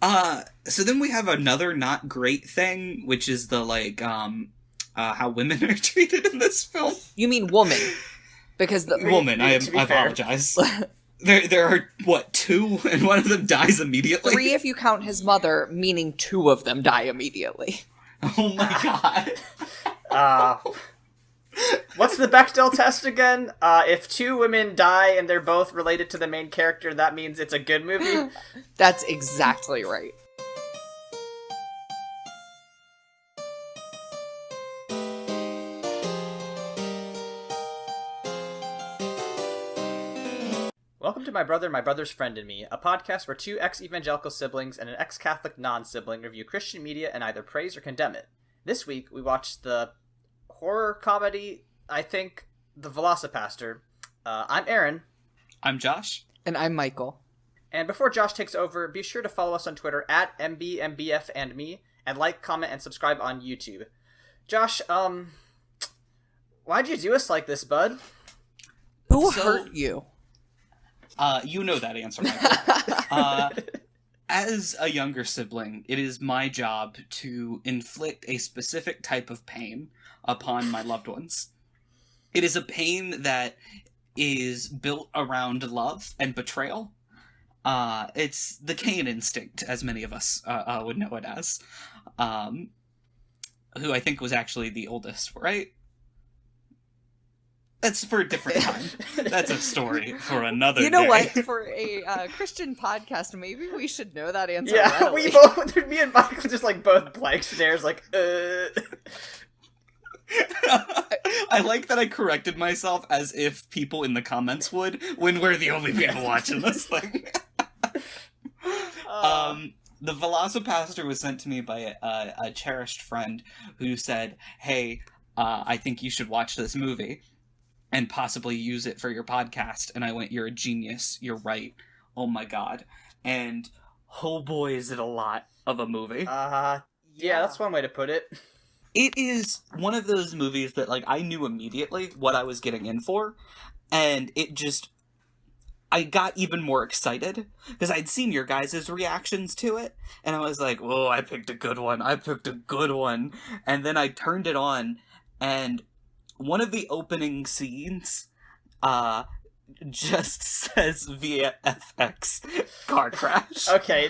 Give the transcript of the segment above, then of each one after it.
So then we have another not great thing, which is the, how women are treated in this film. You mean woman. Because the... Woman, I apologize. There are, what, 2? And one of them dies immediately? 3 if you count his mother, meaning 2 of them die immediately. Oh my god. What's the Bechdel test again? If 2 women die and they're both related to the main character, that means it's a good movie? That's exactly right. Welcome to My Brother, My Brother's Friend and Me, a podcast where 2 ex-evangelical siblings and an ex-Catholic non-sibling review Christian media and either praise or condemn it. This week, we watched the horror comedy, I think, The Velocipastor. I'm Aaron. I'm Josh. And I'm Michael. And before Josh takes over, be sure to follow us on Twitter at MBMBFandme, and like, comment, and subscribe on YouTube. Josh, why'd you do us like this, bud? Who hurt you? You know that answer, Michael. As a younger sibling, it is my job to inflict a specific type of pain upon my loved ones. It is a pain that is built around love and betrayal. It's the Cain instinct, as many of us would know it as. Who I think was actually the oldest, right? That's for a different time. That's a story for another day. You know what? For a Christian podcast, maybe we should know that answer. Yeah, readily. me and Michael just like both blank stares, like, I like that I corrected myself as if people in the comments would, when we're the only people watching this thing. The Velocipastor was sent to me by a cherished friend who said, hey, I think you should watch this movie and possibly use it for your podcast. And I went, you're a genius. You're right. Oh my god. And oh boy, is it a lot of a movie. yeah, that's one way to put it. It is one of those movies that, like, I knew immediately what I was getting in for, and it just... I got even more excited, because I'd seen your guys' reactions to it, and I was like, whoa, I picked a good one, and then I turned it on, and one of the opening scenes, just says VFX car crash. Okay,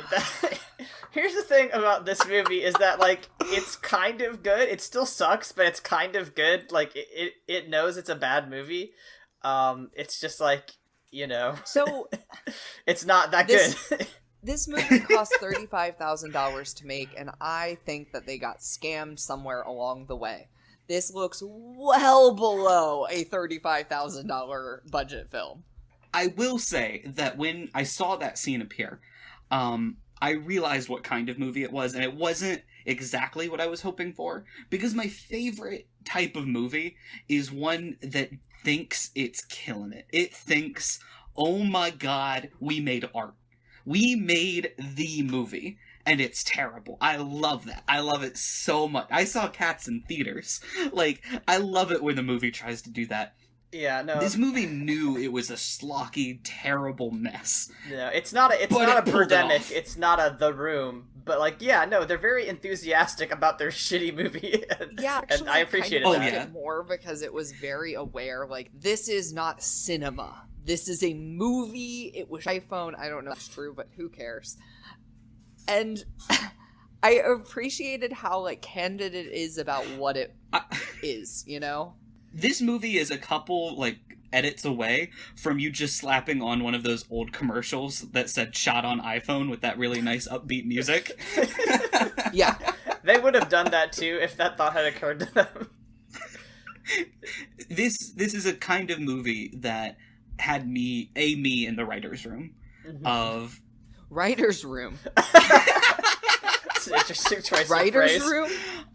here's the thing about this movie is that, like, it's kind of good. It still sucks, but it's kind of good. Like, it knows it's a bad movie. It's just like, you know. So it's not that good. This movie cost $35,000 to make, and I think that they got scammed somewhere along the way. This looks well below a $35,000 budget film. I will say that when I saw that scene appear, I realized what kind of movie it was, and it wasn't exactly what I was hoping for, because my favorite type of movie is one that thinks it's killing it. It thinks, oh my god, we made art. We made the movie. And it's terrible. I love that. I love it so much. I saw Cats in theaters. Like, I love it when the movie tries to do that. Yeah, no. This movie knew it was a schlocky, terrible mess. No, it's not a Birdemic. It's not a The Room. But, like, yeah, no, they're very enthusiastic about their shitty movie. Yeah, actually, and I appreciated that. Oh, I liked it more because it was very aware, like, this is not cinema. This is a movie. It was iPhone. I don't know if it's true, but who cares? And I appreciated how, like, candid it is about what it is, you know? This movie is a couple, like, edits away from you just slapping on one of those old commercials that said shot on iPhone with that really nice upbeat music. Yeah. They would have done that, too, if that thought had occurred to them. This is a kind of movie that had me in the writer's room of... Writer's room. It's an interesting choice Writer's of phrase. room?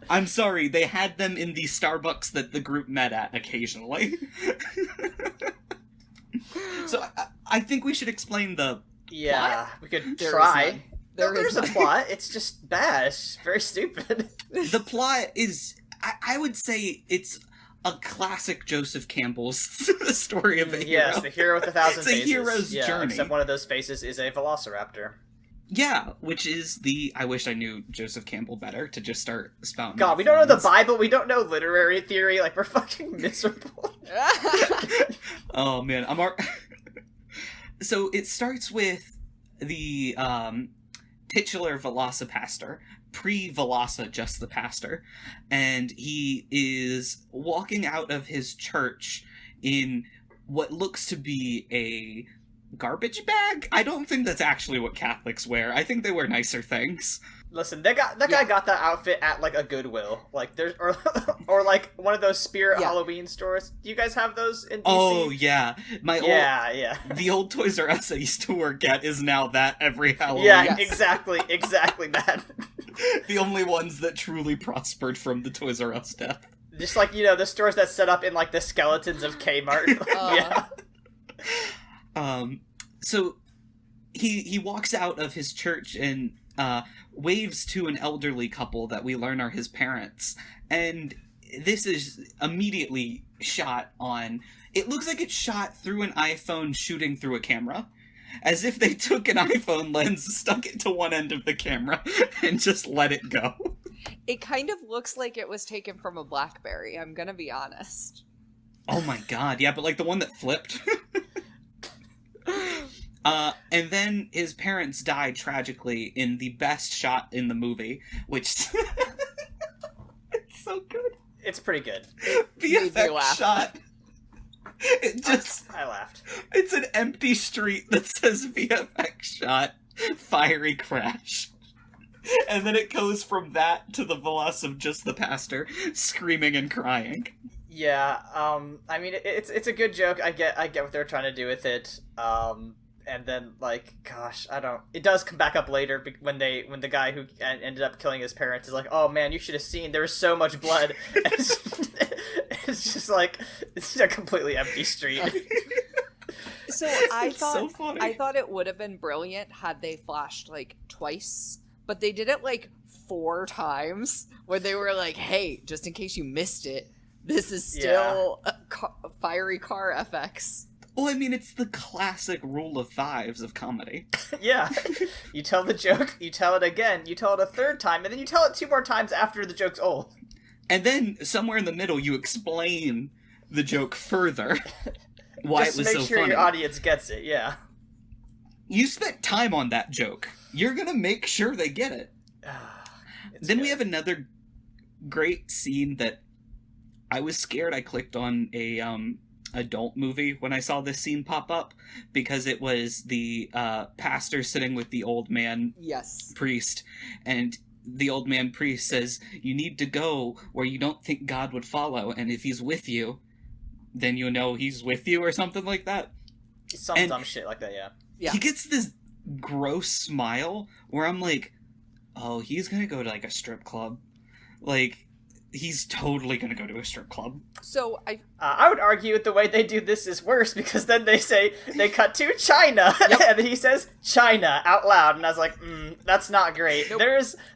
I'm sorry, they had them in the Starbucks that the group met at occasionally. So I think we should explain the plot. We could there try. There's a plot. It's just bad. It's just very stupid. The plot is, I would say it's a classic Joseph Campbell's story of a hero. Yes, the hero with 1,000 faces. It's a hero's journey. Except one of those faces is a velociraptor. Yeah, which is I wish I knew Joseph Campbell better to just start spouting. God, we don't know the Bible, we don't know literary theory, like, we're fucking miserable. Oh, man, So it starts with the titular Velocipastor, pre-Veloci, just the pastor, and he is walking out of his church in what looks to be a garbage bag? I don't think that's actually what Catholics wear. I think they wear nicer things. Listen, that guy got that outfit at, like, a Goodwill. Like, there's, or like, one of those Spirit Halloween stores. Do you guys have those in DC? Oh, yeah. Yeah. The old Toys R Us I used to work at is now that every Halloween. Yeah, exactly that. The only ones that truly prospered from the Toys R Us death. Just like, the stores that set up in, like, the skeletons of Kmart. Yeah. So he walks out of his church and waves to an elderly couple that we learn are his parents, and this is immediately shot on. It looks like it's shot through an iPhone shooting through a camera, as if they took an iPhone lens, stuck it to one end of the camera, and just let it go. It kind of looks like it was taken from a BlackBerry, I'm gonna be honest. Oh my god, yeah, but like the one that flipped. And then his parents die tragically in the best shot in the movie, which it's so good. It's pretty good. VFX shot. It just I laughed. It's an empty street that says VFX shot, fiery crash. And then it goes from that to the Veloc of just the pastor screaming and crying. Yeah, I mean, it's a good joke. I get what they're trying to do with it. And then, like, gosh, it does come back up later when the guy who ended up killing his parents is like, oh man, you should have seen, there was so much blood. It's just like, it's a completely empty street. So I thought it would have been brilliant had they flashed, like, twice, but they did it, like, 4 times, where they were like, hey, just in case you missed it, this is still fiery car FX. Well, I mean, it's the classic rule of 5s of comedy. Yeah. You tell the joke, you tell it again, you tell it a 3rd time, and then you tell it 2 more times after the joke's old. And then, somewhere in the middle, you explain the joke further. Why it was so funny. Just make sure your audience gets it, yeah. You spent time on that joke. You're gonna make sure they get it. Then we have another great scene that I was scared I clicked on a adult movie when I saw this scene pop up, because it was the pastor sitting with the old man priest, and the old man priest says, you need to go where you don't think God would follow, and if he's with you, then you know he's with you, or something like that. Some dumb shit like that, yeah. He gets this gross smile where I'm like, oh, he's gonna go to, like, a strip club. Like, he's totally gonna go to a strip club. So I would argue the way they do this is worse, because then they cut to China, and then he says China out loud, and I was like, that's not great. Nope.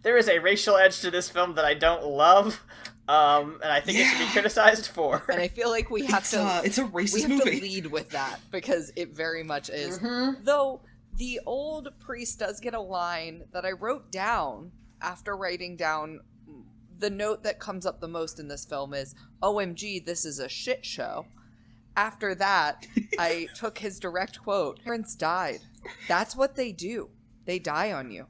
There is a racial edge to this film that I don't love, and I think it should be criticized for. And I feel like it's a racist movie. We have to lead with that, because it very much is. Mm-hmm. Though the old priest does get a line that I wrote down after writing down. The note that comes up the most in this film is, OMG, this is a shit show. After that, I took his direct quote, parents died. That's what they do. They die on you.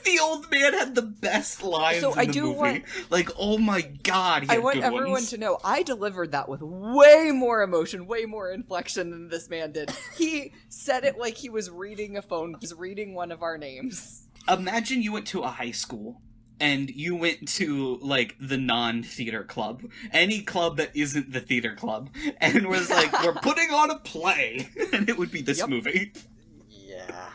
The old man had the best lines in the movie. Like, oh my god, I want everyone to know, I delivered that with way more emotion, way more inflection than this man did. He said it like he was reading a phone. He was reading one of our names. Imagine you went to a high school, and you went to, like, the non-theater club. Any club that isn't the theater club. And was like, we're putting on a play! And it would be this movie. Yeah.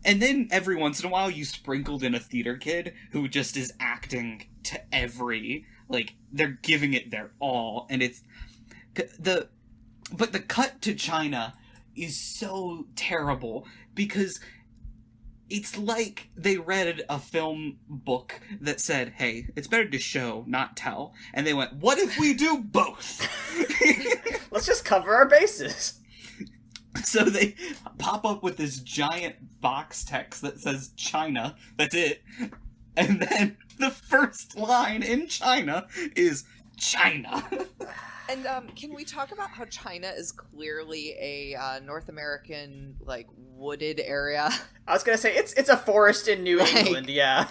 And then, every once in a while, you sprinkled in a theater kid who just is acting to every... Like, they're giving it their all. And it's... But the cut to China is so terrible, because... It's like they read a film book that said, hey, it's better to show, not tell. And they went, what if we do both? Let's just cover our bases. So they pop up with this giant box text that says China. That's it. And then the first line in China is China. And can we talk about how China is clearly a North American, like, wooded area? I was gonna say, it's a forest in New England, yeah.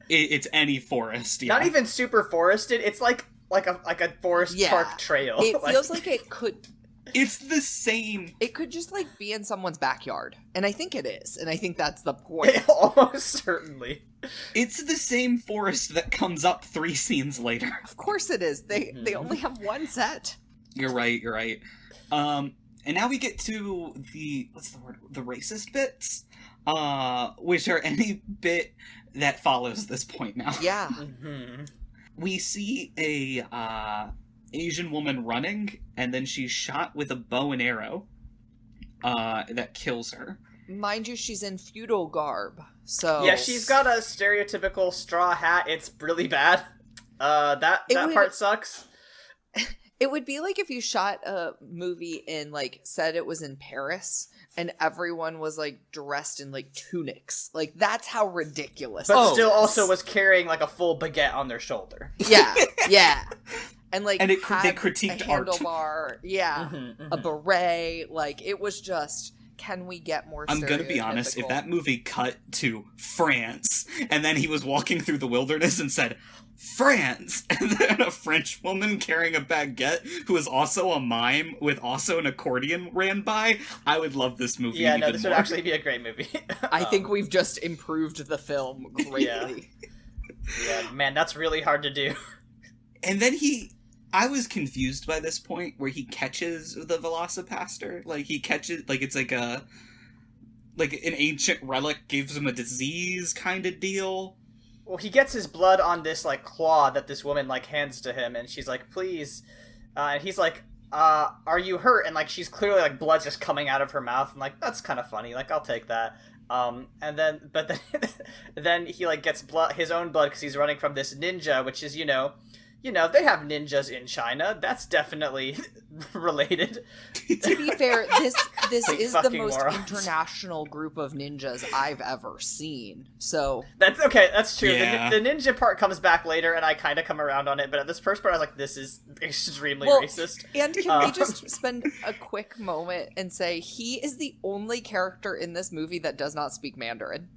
It's any forest, yeah. Not even super forested, it's like a forest park trail. It feels like it could... It's the same. It could just, like, be in someone's backyard. And I think it is. And I think that's the point. Almost certainly. It's the same forest that comes up 3 scenes later. Of course it is. They only have one set. You're right. And now we get to the, what's the word? The racist bits? Which are any bit that follows this point now. Yeah. We see a Asian woman running, and then she's shot with a bow and arrow that kills her. Mind you, she's in feudal garb, so... Yeah, she's got a stereotypical straw hat. It's really bad. That part sucks. It would be like if you shot a movie in, like, said it was in Paris, and everyone was, like, dressed in, like, tunics. Like, that's how ridiculous. But still also was carrying, like, a full baguette on their shoulder. Yeah. And, like, and they had critiqued a handlebar, a beret. Like, it was just... Can we get more I'm gonna be honest, if that movie cut to France, and then he was walking through the wilderness and said, France! And then a French woman carrying a baguette, who was also a mime with also an accordion, ran by, I would love this movie Yeah, no, this more. would actually be a great movie. I think we've just improved the film greatly. Yeah, man, that's really hard to do. And then I was confused by this point where he catches the Velocipastor. Like, he catches, like, it's like an ancient relic gives him a disease kind of deal. Well, he gets his blood on this, like, claw that this woman, like, hands to him, and she's like, please. And he's like, are you hurt? And, like, she's clearly, like, blood's just coming out of her mouth. And, like, that's kind of funny. Like, I'll take that. But then he, like, gets his own blood because he's running from this ninja, which is, you know, they have ninjas in China. That's definitely related. To be fair, this is the most morons. international group of ninjas I've ever seen. So that's okay. That's true. Yeah. The ninja part comes back later, and I kind of come around on it. But at this first part, I was like, "This is extremely racist." And can we just spend a quick moment and say he is the only character in this movie that does not speak Mandarin?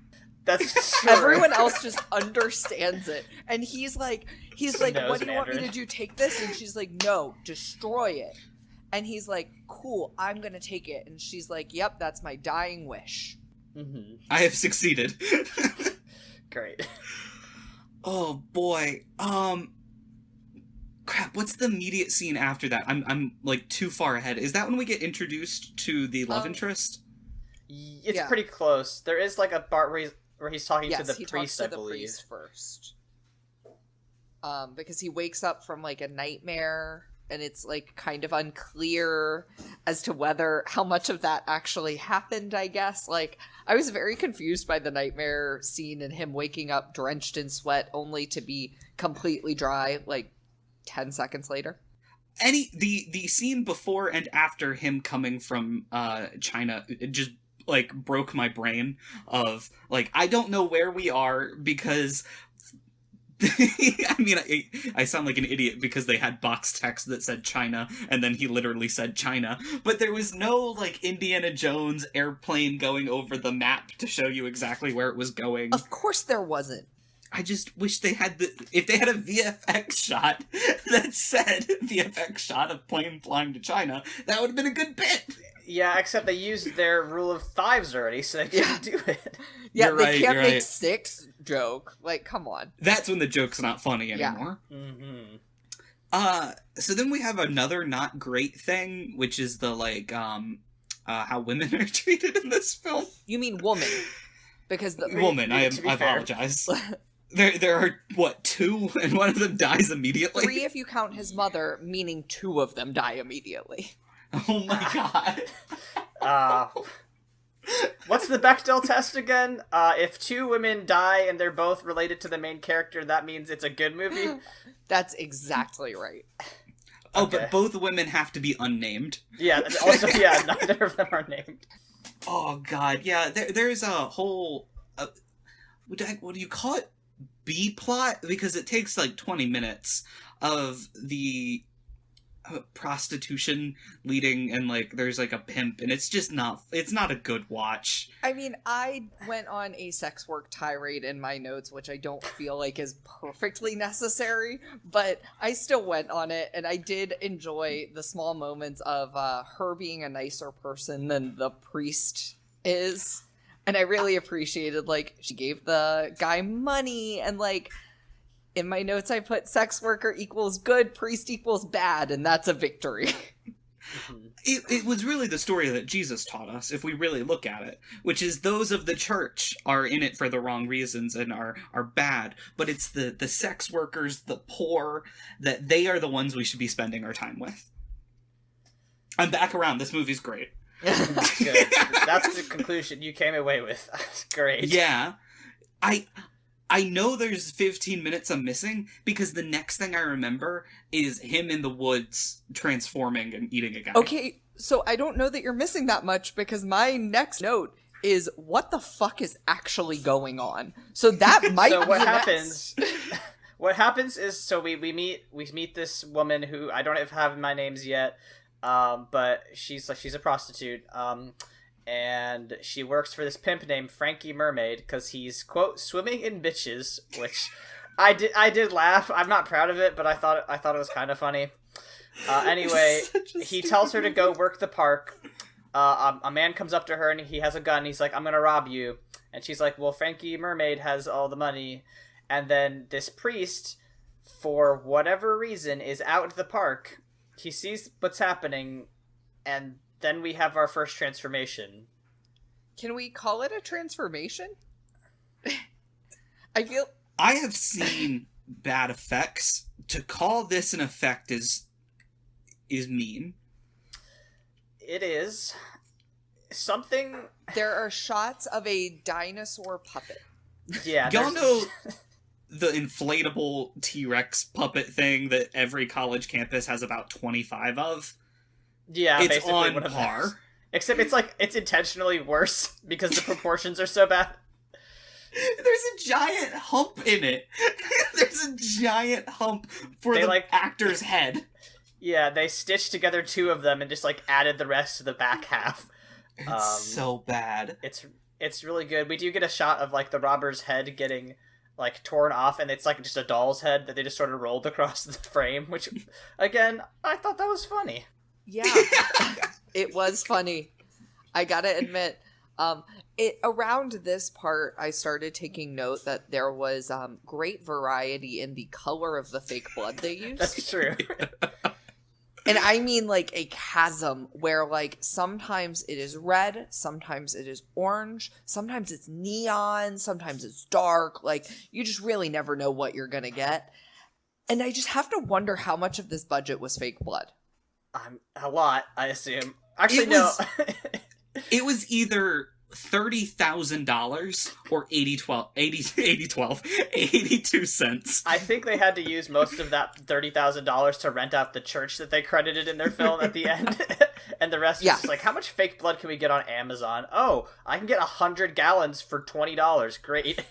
That's true. Everyone else just understands it, and he's like, "What do you want me to do? Take this?" And she's like, "No, destroy it." And he's like, "Cool, I'm gonna take it." And she's like, "Yep, that's my dying wish." Mm-hmm. I have succeeded. Great. Oh boy. Crap, what's the immediate scene after that? I'm like too far ahead. Is that when we get introduced to the love interest? It's pretty close. There is like a part where he's talking to the priest, I believe. The priest first. Because he wakes up from like a nightmare, and it's like kind of unclear as to how much of that actually happened, I guess. Like, I was very confused by the nightmare scene and him waking up drenched in sweat only to be completely dry like 10 seconds later. The scene before and after him coming from China, it just like broke my brain of like, I don't know where we are because I mean, I sound like an idiot because they had box text that said China, and then he literally said China, but there was no like Indiana Jones airplane going over the map to show you exactly where it was going. Of course there wasn't. I just wish they had if they had a VFX shot that said VFX shot of plane flying to China, that would have been a good bit. Yeah, except they used their rule of fives already, so they can't do it. Yeah, You're they right, can't you're make right. 6 joke. Like, come on. That's when the joke's not funny anymore. Yeah. Mm-hmm. So then we have another not great thing, which is the like how women are treated in this film. You mean woman? Because the Woman, I apologize. There are, what, 2? And one of them dies immediately? 3 if you count his mother, meaning 2 of them die immediately. Oh my god. What's the Bechdel test again? If 2 women die and they're both related to the main character, that means it's a good movie? That's exactly right. Oh, Okay. but both women have to be unnamed. Yeah, also, yeah, neither of them are named. Oh, God, yeah, there's a whole... what do you call it? B-plot? Because it takes, 20 minutes of the prostitution leading, and, there's, a pimp, and it's not a good watch. I mean, I went on a sex work tirade in my notes, which I don't feel like is perfectly necessary, but I still went on it, and I did enjoy the small moments of her being a nicer person than the priest is. And I really appreciated, she gave the guy money, and, in my notes I put sex worker equals good, priest equals bad, and that's a victory. It was really the story that Jesus taught us, if we really look at it, which is those of the church are in it for the wrong reasons and are bad, but it's the sex workers, the poor, that they are the ones we should be spending our time with. I'm back around. This movie's great. Good. That's the conclusion you came away with. Great. Yeah. I know there's 15 minutes I'm missing, because the next thing I remember is him in the woods transforming and eating a guy. Okay, so I don't know that you're missing that much, because my next note is what the fuck is actually going on. So that might So be what next. happens? What happens is, so we meet this woman who I don't have my names yet, but she's a prostitute. And she works for this pimp named Frankie Mermaid because he's, quote, swimming in bitches, which I did laugh. I'm not proud of it, but I thought it was kind of funny. Anyway, he tells her to go work the park. A man comes up to her and he has a gun. He's like, I'm gonna rob you. And she's like, well, Frankie Mermaid has all the money. And then this priest, for whatever reason, is out at the park. He sees what's happening, and then we have our first transformation. Can we call it a transformation? I have seen bad effects. To call this an effect is mean. It is something. There are shots of a dinosaur puppet. Yeah, Y'all there's- know the inflatable T-Rex puppet thing that every college campus has about 25 of? Yeah, It's basically on one of par. those. Except it's intentionally worse because the proportions are so bad. There's a giant hump in it. There's a giant hump for They, the actor's head. Yeah, they stitched together two of them and just added the rest to the back half. It's so bad. It's really good. We do get a shot of the robber's head getting torn off, and it's just a doll's head that they just sort of rolled across the frame, which again, I thought that was funny. Yeah, it was funny. I gotta admit, around this part, I started taking note that there was great variety in the color of the fake blood they used. That's true. And I mean a chasm where sometimes it is red, sometimes it is orange, sometimes it's neon, sometimes it's dark. You just really never know what you're gonna get. And I just have to wonder how much of this budget was fake blood. A lot, I assume. Actually, no. It was either $30,000 or 82 cents. I think they had to use most of that $30,000 to rent out the church that they credited in their film at the end. And the rest was just how much fake blood can we get on Amazon? Oh, I can get 100 gallons for $20. Great.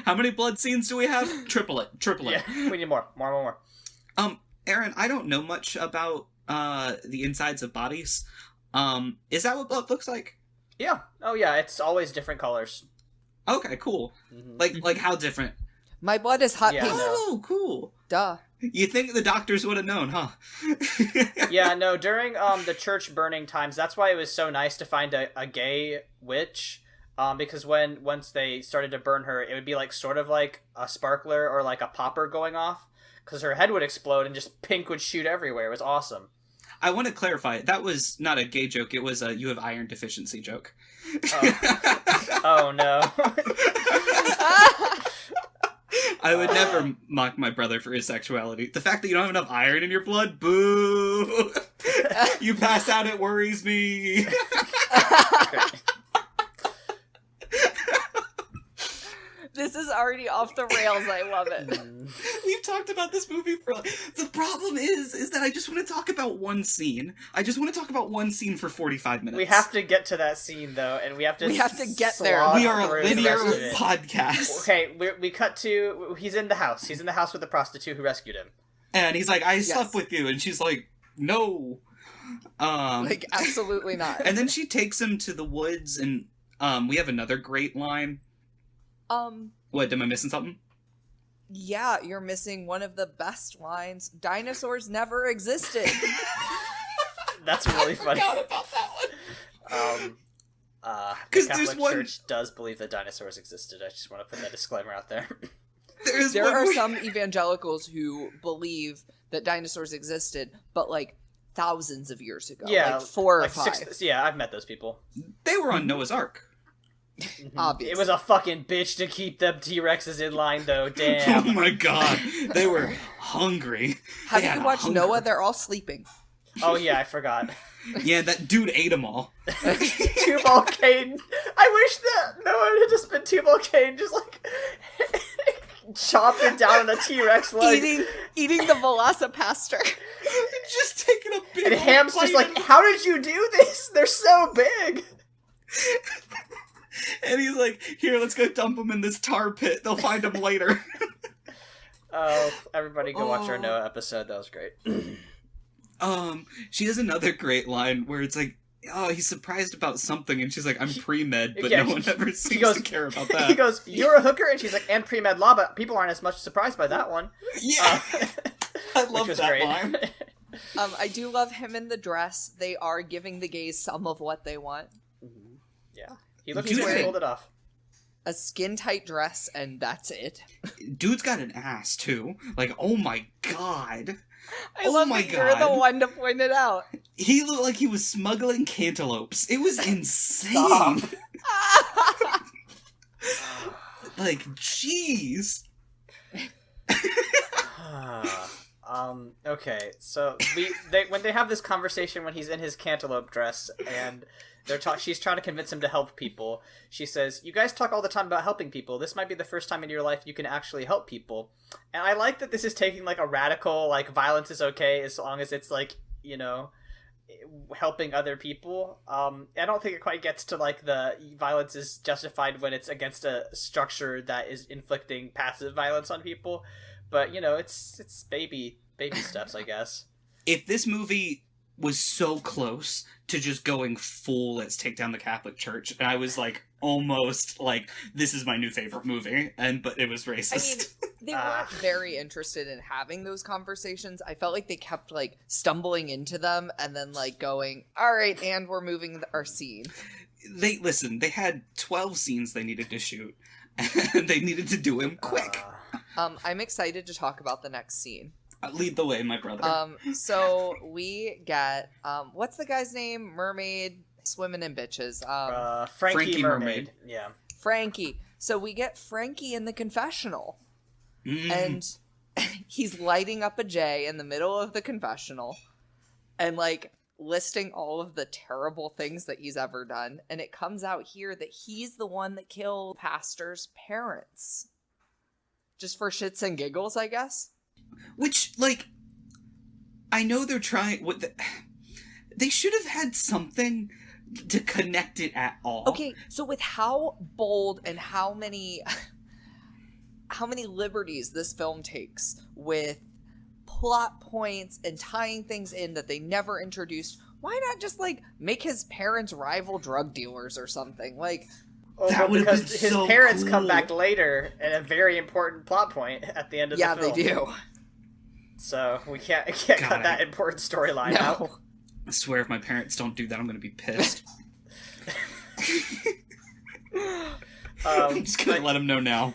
How many blood scenes do we have? Triple it. Yeah, we need more. More. Aaron, I don't know much about the insides of bodies. Is that what blood looks like? Yeah. Oh, yeah. It's always different colors. Okay, cool. Mm-hmm. Like how different? My blood is hot Yeah. pink. Oh, cool. Duh. You think the doctors would have known, huh? Yeah, no, during the church burning times, that's why it was so nice to find a gay witch. Because once they started to burn her, it would be sort of like a sparkler or a popper going off. Because her head would explode and just pink would shoot everywhere. It was awesome. I want to clarify, that was not a gay joke, it was a you have iron deficiency joke. Oh no. I would never mock my brother for his sexuality. The fact that you don't have enough iron in your blood, boo! You pass out, it worries me. This is already off the rails. I love it. We've talked about this movie for the problem is that I just want to talk about one scene. I just want to talk about one scene for 45 minutes. We have to get to that scene though, and we have to get there. We are a linear podcast. Okay, we cut to he's in the house. He's in the house with the prostitute who rescued him. And he's like, I slept with you, and she's like, no. Like, absolutely not. And then she takes him to the woods, and we have another great line. What, am I missing something? Yeah, you're missing one of the best lines. Dinosaurs never existed. That's really funny. I forgot about that one. The Catholic Church does believe that dinosaurs existed. I just want to put that disclaimer out there. There are some evangelicals who believe that dinosaurs existed, but like thousands of years ago. Yeah, like 4 or like 5. Yeah, I've met those people. They were on Noah's Ark. Obviously. It was a fucking bitch to keep them T-Rexes in line, though. Damn. Oh my god. They were hungry. Have you watched Noah? They're all sleeping. Oh yeah, I forgot. Yeah, that dude ate them all. Tubal Cain. I wish that Noah had just been Tubal Cain, just like chopping down on a T-Rex leg. Eating the Velocipastor. Just taking a big And Ham's just like, how did you do this? They're so big. And he's like, here, let's go dump them in this tar pit. They'll find them later. Oh, everybody go watch our Noah episode. That was great. She has another great line where it's like, oh, he's surprised about something, and she's like, I'm pre-med, but no one ever seems to care about that. He goes, you're a hooker? And she's like, and pre-med law, but people aren't as much surprised by that one. Yeah. I love that great. line. I do love him in the dress. They are giving the gays some of what they want. Yeah. He looks like he pulled it off. A skin-tight dress, and that's it. Dude's got an ass, too. Like, oh my god. I love that you're the one to point it out. He looked like he was smuggling cantaloupes. It was insane. Like, jeez. Okay, so when they have this conversation when he's in his cantaloupe dress and she's trying to convince him to help people. She says, you guys talk all the time about helping people. This might be the first time in your life you can actually help people. And I like that this is taking like a radical, like violence is okay as long as it's like, you know, helping other people. I don't think it quite gets to like the violence is justified when it's against a structure that is inflicting passive violence on people. But, you know, it's baby steps, I guess. If this movie was so close to just going full let's take down the Catholic Church, and I was like almost like this is my new favorite movie, but it was racist. I mean, they weren't very interested in having those conversations. I felt like they kept like stumbling into them and then like going, all right, and we're moving our scene. They had 12 scenes they needed to shoot, and they needed to do them quick. I'm excited to talk about the next scene. Lead the way, my brother. So we get, what's the guy's name? Mermaid, swimming in bitches. Frankie Mermaid. Yeah. Frankie. So we get Frankie in the confessional. And he's lighting up a J in the middle of the confessional. And like listing all of the terrible things that he's ever done. And it comes out here that he's the one that killed Pastor's parents. Just for shits and giggles, I guess. Which, like, I know they're trying... they should have had something to connect it at all. Okay, so with how bold and how many liberties this film takes with plot points and tying things in that they never introduced, why not just, like, make his parents rival drug dealers or something? Like... Oh, that would because have been his so parents cool. come back later at a very important plot point at the end of the film. Yeah, they do. So we can't cut that important storyline out. I swear if my parents don't do that, I'm going to be pissed. I'm just going to let them know now.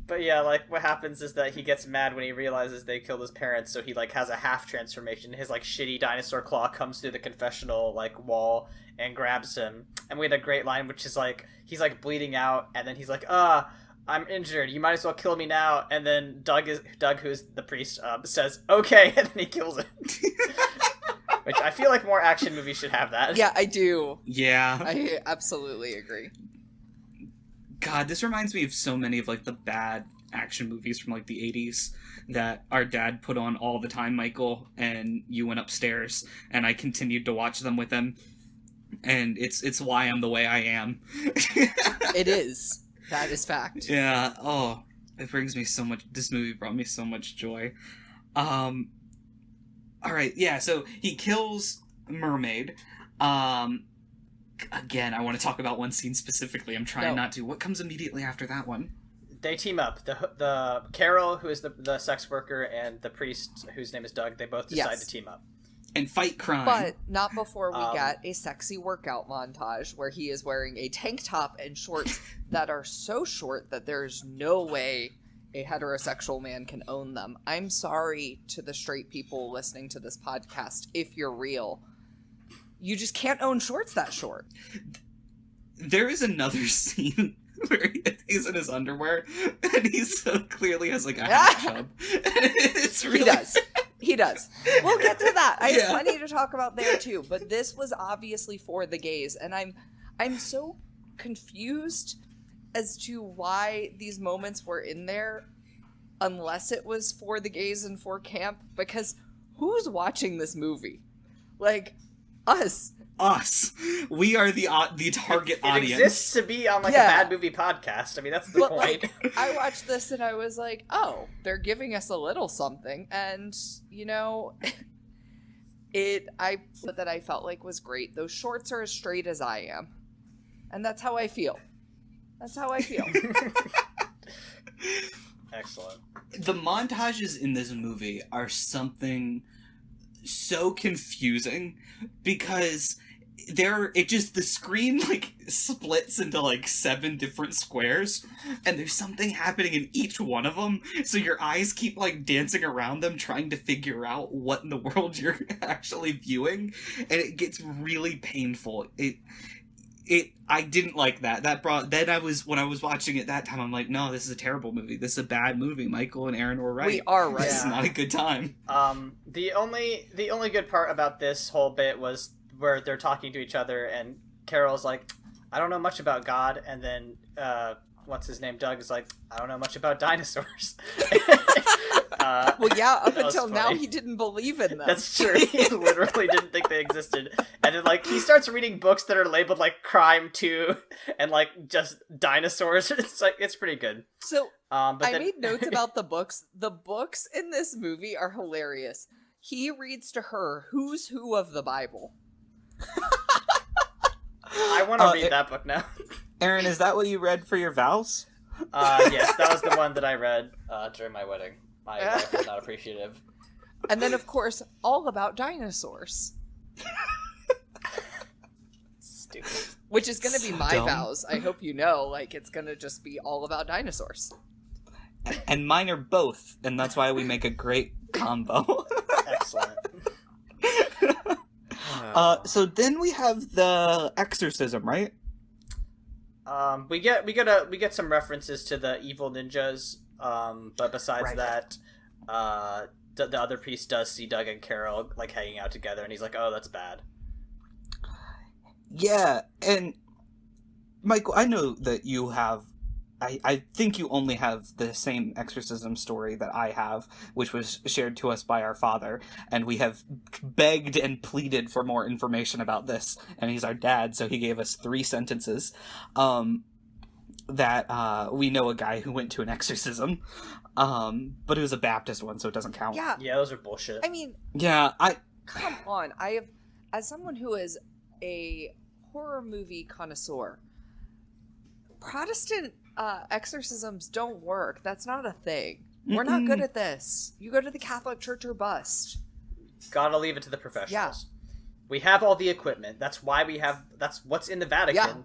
But yeah, like, what happens is that he gets mad when he realizes they killed his parents, so he, like, has a half transformation. His, like, shitty dinosaur claw comes through the confessional, like, wall and grabs him. And we had a great line, which is, like, he's, like, bleeding out, and then he's like, I'm injured, you might as well kill me now. And then Doug, who's the priest, says, okay, and then he kills him. Which I feel like more action movies should have that. Yeah, I do. Yeah. I absolutely agree. God, this reminds me of so many of, like, the bad action movies from, like, the 80s that our dad put on all the time, Michael, and you went upstairs, and I continued to watch them with him, and it's why I'm the way I am. It is. That is fact. Yeah, oh, it brings me so much, this movie brought me so much joy. Alright, yeah, so he kills Mermaid. Again, I want to talk about one scene specifically. I'm trying not to. What comes immediately after that one? They team up. The Carol, who is the sex worker, and the priest, whose name is Doug, they both decide to team up. And fight crime. But not before we get a sexy workout montage where he is wearing a tank top and shorts that are so short that there's no way a heterosexual man can own them. I'm sorry to the straight people listening to this podcast, if you're real. You just can't own shorts that short. There is another scene where he's in his underwear and he so clearly has like a half chub. It's really... He does. We'll get to that. I have plenty to talk about there too, but this was obviously for the gays, and I'm so confused as to why these moments were in there unless it was for the gays and for camp, because who's watching this movie? Like, us. We are the target audience. It exists to be on, like, a bad movie podcast. I mean, that's the point. Like, I watched this and I was like, oh, they're giving us a little something. And, you know, I felt like was great. Those shorts are as straight as I am. And that's how I feel. Excellent. The montages in this movie are something so confusing because the screen like splits into like 7 different squares and there's something happening in each one of them, so your eyes keep like dancing around them trying to figure out what in the world you're actually viewing, and it gets really painful. I didn't like that. When I was watching it that time, I'm like, no, this is a terrible movie. This is a bad movie. Michael and Aaron were right. We are right. This is not a good time. The only good part about this whole bit was where they're talking to each other, and Carol's like, I don't know much about God, and then what's his name, Doug, is like, I don't know much about dinosaurs. Well, yeah, up until now he didn't believe in them. That's true. He literally didn't think they existed. And then, like, he starts reading books that are labeled, like, Crime 2 and, like, just dinosaurs. It's, like, it's pretty good. So, I made notes about the books. The books in this movie are hilarious. He reads to her Who's Who of the Bible. I want to read that book now. Aaron, is that what you read for your vows? Yes, that was the one that I read during my wedding. My wife was not appreciative. And then, of course, all about dinosaurs. Stupid. Which is going to be my vows. I hope you know. Like, it's going to just be all about dinosaurs. And mine are both, and that's why we make a great combo. Excellent. So then we have the exorcism, right? We get some references to the evil ninjas, but besides that, the other priest does see Doug and Carol like hanging out together, and he's like, "Oh, that's bad." Yeah, and Michael, I know that you have. I think you only have the same exorcism story that I have, which was shared to us by our father, and we have begged and pleaded for more information about this, and he's our dad, so he gave us 3 sentences, that we know a guy who went to an exorcism, but it was a Baptist one, so it doesn't count. Yeah, those are bullshit. I mean... Yeah, Come on, as someone who is a horror movie connoisseur, Protestant exorcisms don't work. That's not a thing. We're not good at this. You go to the Catholic Church or bust. Gotta leave it to the professionals. Yeah. We have all the equipment. That's why that's what's in the Vatican. Yeah.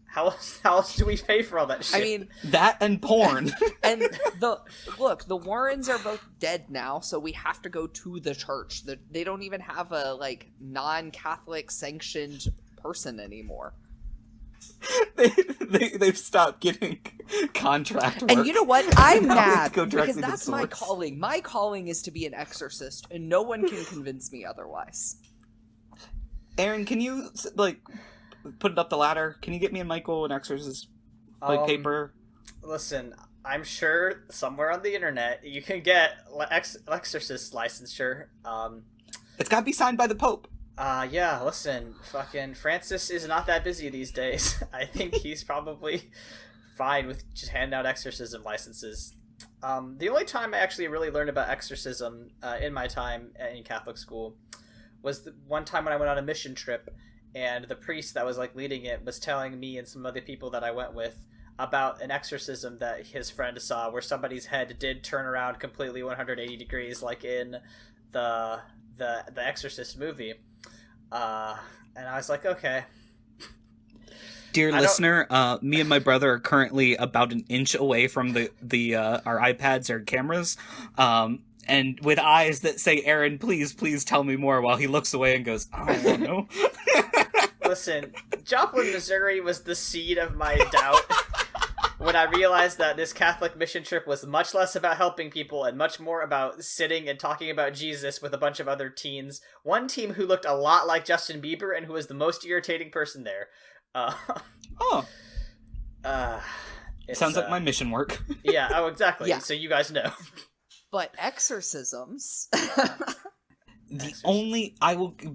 How else do we pay for all that shit? I mean... That and porn. And the Warrens are both dead now, so we have to go to the church. They don't even have a, like, non-Catholic sanctioned person anymore. They've stopped getting contract work. And you know what? I'm mad go because directly to that's my source. calling. My calling is to be an exorcist, and no one can convince me otherwise. Aaron, can you like put it up the ladder? Can you get me and Michael an exorcist Toilet paper. Listen, I'm sure somewhere on the internet you can get exorcist licensure. It's gotta be signed by the Pope. Yeah, listen, fucking Francis is not that busy these days. I think he's probably fine with just handing out exorcism licenses. The only time I actually really learned about exorcism in my time in Catholic school was the one time when I went on a mission trip, and the priest that was like leading it was telling me and some other people that I went with about an exorcism that his friend saw where somebody's head did turn around completely 180 degrees like in the Exorcist movie. And I was like, okay. Dear listener, me and my brother are currently about an inch away from the our iPads or cameras, and with eyes that say, "Aaron, please tell me more," while he looks away and goes, "I don't know." Listen, Joplin, Missouri was the seed of my doubt when I realized that this Catholic mission trip was much less about helping people and much more about sitting and talking about Jesus with a bunch of other teens. One team who looked a lot like Justin Bieber and who was the most irritating person there. Sounds like my mission work. Yeah, oh, exactly. Yeah. So you guys know. But exorcisms.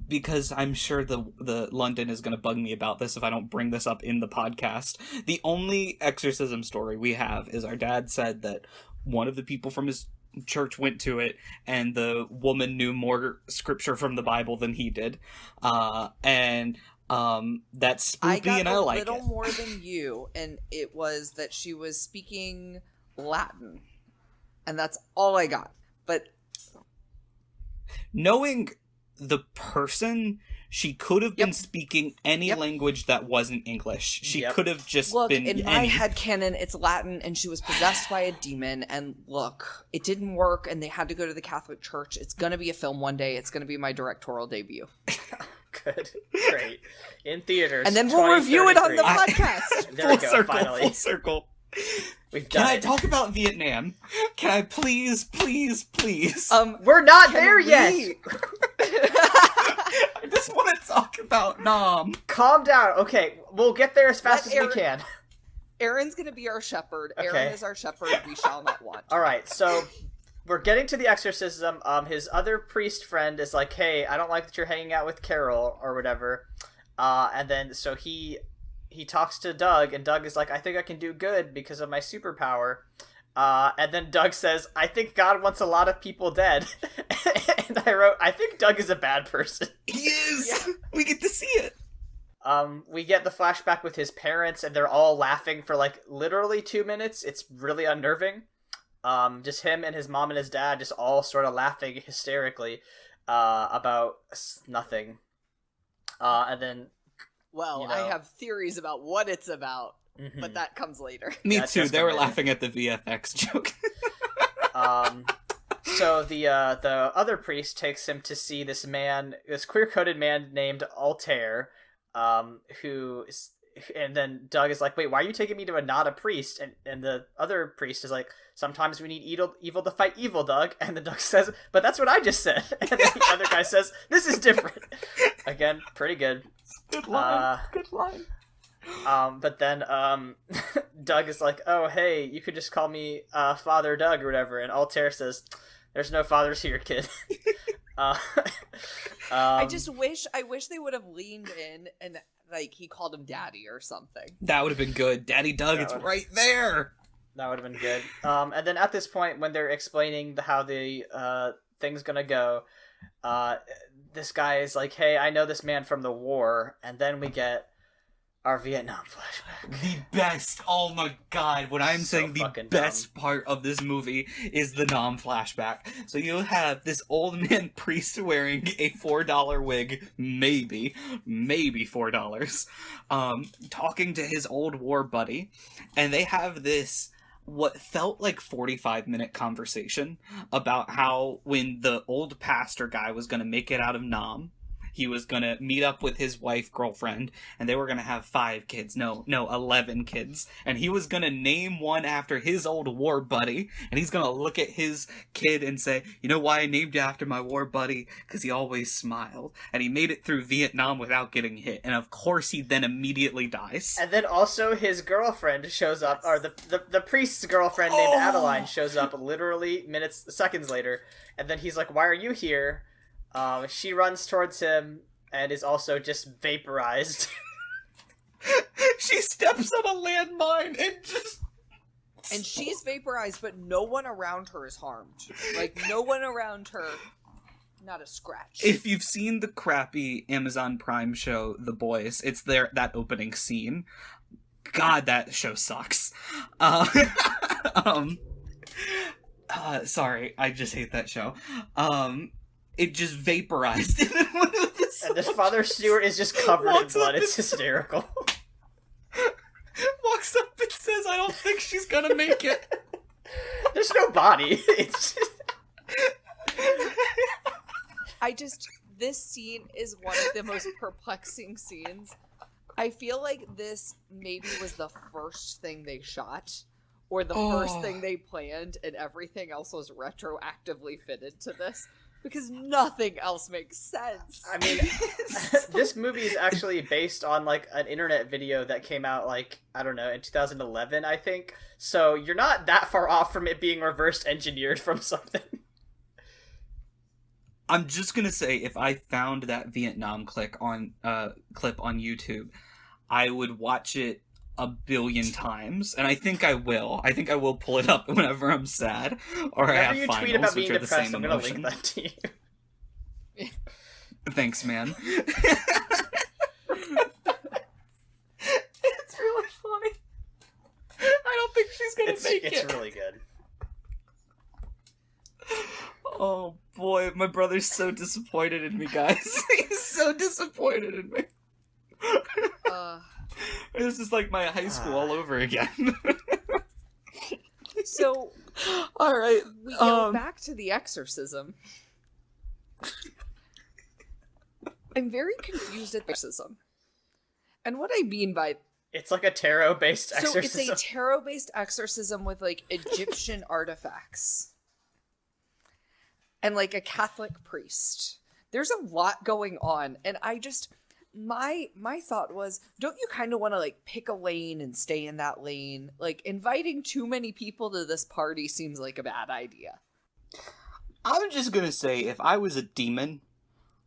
Because I'm sure the London is going to bug me about this if I don't bring this up in the podcast. The only exorcism story we have is our dad said that one of the people from his church went to it, and the woman knew more scripture from the Bible than he did, and that's spooky, and I like it. I got a little more than you, and it was that she was speaking Latin, and that's all I got. But knowing the person, she could have been speaking any language that wasn't English. She could have just been in my headcanon, it's Latin, and she was possessed by a demon, and look, it didn't work, and they had to go to the Catholic Church. It's going to be a film one day. It's going to be my directorial debut. Good. Great. In theaters. And then we'll review it on the podcast. There we go, finally. Full circle. Can I talk about Vietnam? Can I please? We're not there yet! I just want to talk about Nam. Calm down. Okay, we'll get there as fast as we can. Aaron's gonna be our shepherd. Okay. Aaron is our shepherd. We shall not want. Alright, so we're getting to the exorcism. His other priest friend is like, hey, I don't like that you're hanging out with Carol, or whatever. And then, so he talks to Doug, and Doug is like, I think I can do good because of my superpower. And then Doug says, I think God wants a lot of people dead. And I wrote, I think Doug is a bad person. He is! Yeah. We get to see it. We get the flashback with his parents, and they're all laughing for, like, literally 2 minutes. It's really unnerving. Just him and his mom and his dad just all sort of laughing hysterically about nothing. And then... Well, I have theories about what it's about, but that comes later. Me too. They were laughing at the VFX joke. So the other priest takes him to see this queer-coded man named Altair, and then Doug is like, wait, why are you taking me to not a priest? And the other priest is like, sometimes we need evil to fight evil, Doug. And then Doug says, but that's what I just said. And then the other guy says, this is different. Again, pretty good. Good line. Good line. But then Doug is like, oh, hey, you could just call me Father Doug or whatever. And Altair says, there's no fathers here, kid. I wish they would have leaned in and, like, he called him Daddy or something. That would have been good. Daddy Doug, it's right there. That would have been good. And then at this point, when they're explaining how the thing's gonna go, this guy is like, hey, I know this man from the war. And then we get our Vietnam flashback. The best. Oh my god. When I'm saying the best part of this movie is the Nam flashback. So you have this old man priest wearing a $4 wig, maybe $4, talking to his old war buddy. And they have this what felt like 45-minute conversation about how when the old pastor guy was going to make it out of Nam, he was gonna meet up with his wife, girlfriend, and they were gonna have 5 kids. No, 11 kids. And he was gonna name one after his old war buddy, and he's gonna look at his kid and say, you know why I named you after my war buddy? Because he always smiled. And he made it through Vietnam without getting hit. And of course he then immediately dies. And then also his girlfriend shows up, or the priest's girlfriend named Adeline shows up literally seconds later, and then he's like, why are you here? She runs towards him and is also just vaporized. She steps on a landmine and just... And she's vaporized, but no one around her is harmed. Like, no one around her, not a scratch. If you've seen the crappy Amazon Prime show, The Boys, it's that opening scene. God, that show sucks. Sorry, I just hate that show. It just vaporized. And this Father Stewart is just covered in blood. It's hysterical. Walks up and says, I don't think she's gonna make it. There's no body. It's this scene is one of the most perplexing scenes. I feel like this maybe was the first thing they shot, or the first thing they planned, and everything else was retroactively fitted to this, because nothing else makes sense. I mean, this movie is actually based on, like, an internet video that came out, like, I don't know, in 2011, I think. So you're not that far off from it being reverse engineered from something. I'm just gonna say, if I found that Vietnam clip on YouTube, I would watch it a billion times, and I think I will. I think I will pull it up whenever I'm sad, or Whenever I have you finals, tweet about which being are the depressed, same I'm gonna emotion. link that to you. Thanks, man. It's really funny. I don't think she's gonna make it. It's really good. Oh boy, my brother's so disappointed in me, guys. He's so disappointed in me. This is like my high school all over again. So, all right, we go back to the exorcism. I'm very confused at exorcism. And what I mean by... It's like a tarot-based exorcism. So it's a tarot-based exorcism with, like, Egyptian artifacts. And, like, a Catholic priest. There's a lot going on, and I just... My thought was, don't you kind of want to, like, pick a lane and stay in that lane? Like, inviting too many people to this party seems like a bad idea. I'm just gonna say, if I was a demon,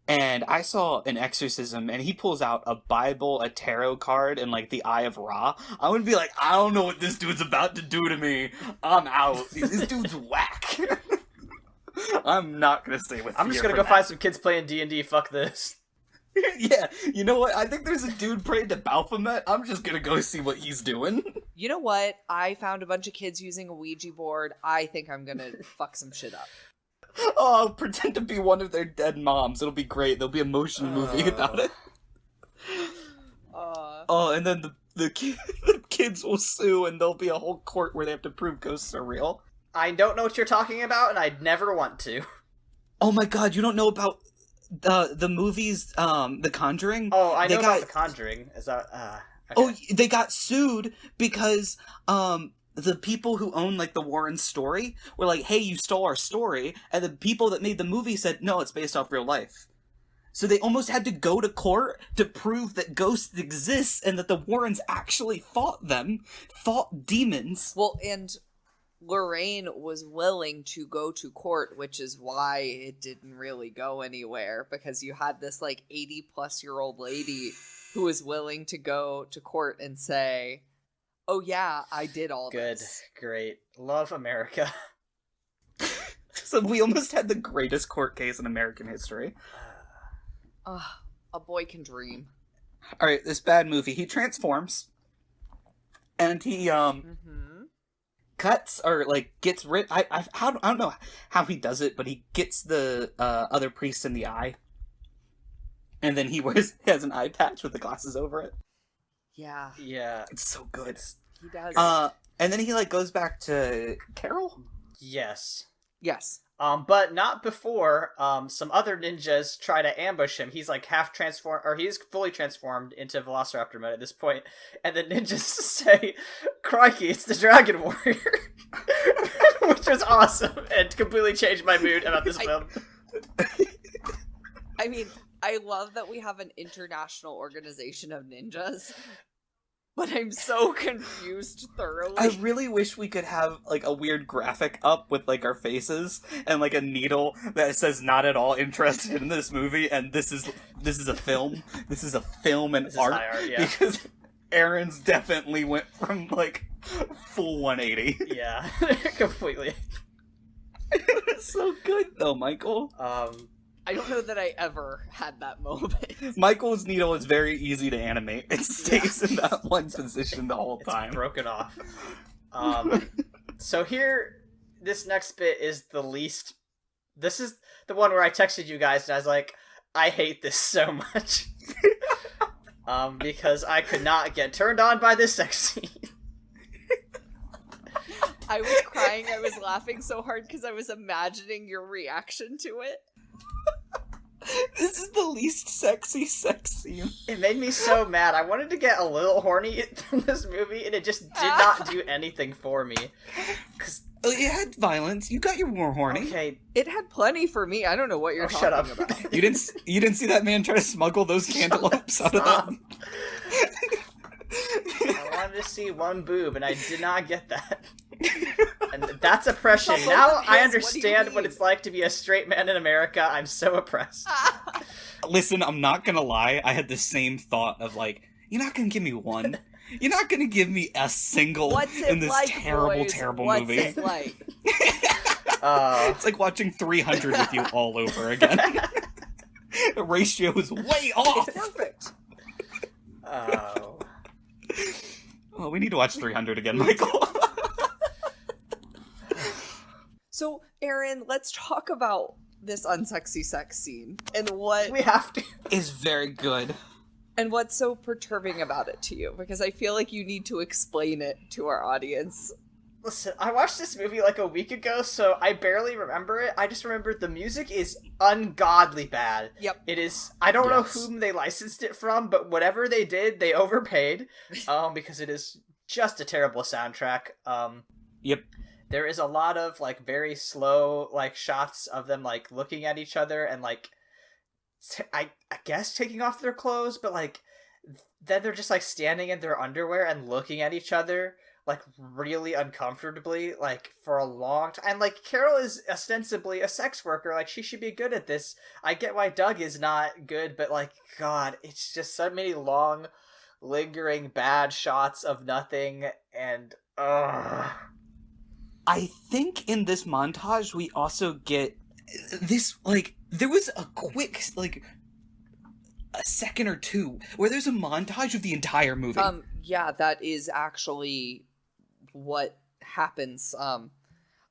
and I saw an exorcism, and he pulls out a Bible, a tarot card, and, like, the Eye of Ra, I would be like, I don't know what this dude's about to do to me. I'm out. This dude's whack. I'm not gonna stay with I'm just gonna go find some kids playing D&D, fuck this. Yeah, you know what? I think there's a dude praying to Baphomet. I'm just gonna go see what he's doing. You know what? I found a bunch of kids using a Ouija board. I think I'm gonna fuck some shit up. Oh, I'll pretend to be one of their dead moms. It'll be great. There'll be a motion movie about it. Oh, and then the kids will sue, and there'll be a whole court where they have to prove ghosts are real. I don't know what you're talking about, and I'd never want to. Oh my god, you don't know about the movies, The Conjuring? Oh, I know about The Conjuring. Is that, okay. Oh, they got sued because, the people who own, like, the Warren story were like, hey, you stole our story, and the people that made the movie said, no, it's based off real life. So they almost had to go to court to prove that ghosts exist and that the Warrens actually fought demons. Well, and Lorraine was willing to go to court, which is why it didn't really go anywhere, because you had this, like, 80-plus-year-old lady who was willing to go to court and say, oh yeah, I did all this. Good, great. Love America. So we almost had the greatest court case in American history. A boy can dream. Alright, this bad movie. He transforms. And he, cuts, or, like, gets rid... I don't know how he does it, but he gets the other priest in the eye. And then he has an eye patch with the glasses over it. Yeah. Yeah. It's so good. He does. And then he, like, goes back to Carol? Yes. Yes. But not before some other ninjas try to ambush him. He's like half transformed, or he's fully transformed into Velociraptor mode at this point. And the ninjas say, "Crikey, it's the Dragon Warrior," which was awesome and completely changed my mood about this film. I mean, I love that we have an international organization of ninjas. But I'm so confused thoroughly. I really wish we could have, like, a weird graphic up with, like, our faces and, like, a needle that says not at all interested in this movie, and this is a film. This is a film and art. High art, yeah. Because Aaron's definitely went from, like, full 180. Yeah, completely. It was so good, though, Michael. I don't know that I ever had that moment. Michael's needle is very easy to animate. It stays in that one position the whole time. It's broken off. So here, this next bit is the least... This is the one where I texted you guys and I was like, I hate this so much. Because I could not get turned on by this sex scene. I was crying, I was laughing so hard because I was imagining your reaction to it. This is the least sexy sex scene. It made me so mad. I wanted to get a little horny from this movie, and it just did not do anything for me. It had violence. You got your more horny. Okay. It had plenty for me. I don't know what you're talking shut up. about. You didn't see that man try to smuggle those cantaloupes out of them? I wanted to see one boob, and I did not get that. And that's oppression. Now I understand what it's like to be a straight man in America. I'm so oppressed. Listen, I'm not gonna lie. I had the same thought of, like, you're not gonna give me one. You're not gonna give me a single in this like, terrible, boys? terrible What's movie. it like? It's like watching 300 with you all over again. The ratio is way off. It's perfect. Oh. Well, we need to watch 300 again, Michael. So, Aaron, let's talk about this unsexy sex scene and what We have to. Is very good. and what's so perturbing about it to you, because I feel like you need to explain it to our audience. Listen, I watched this movie like a week ago, so I barely remember it. I just remember the music is ungodly bad. Yep. It is. I don't know Yes. whom they licensed it from, but whatever they did, they overpaid. Because it is just a terrible soundtrack. Yep. There is a lot of, like, very slow, like, shots of them, like, looking at each other and, like, I guess taking off their clothes, but, like, then they're just, like, standing in their underwear and looking at each other, like, really uncomfortably, like, for a long time. And, like, Carol is ostensibly a sex worker. Like, she should be good at this. I get why Doug is not good, but, like, God, it's just so many long, lingering, bad shots of nothing, and, ugh. I think in this montage we also get this, like, there was a quick, like, a second or two where there's a montage of the entire movie. Yeah, that is actually what happens.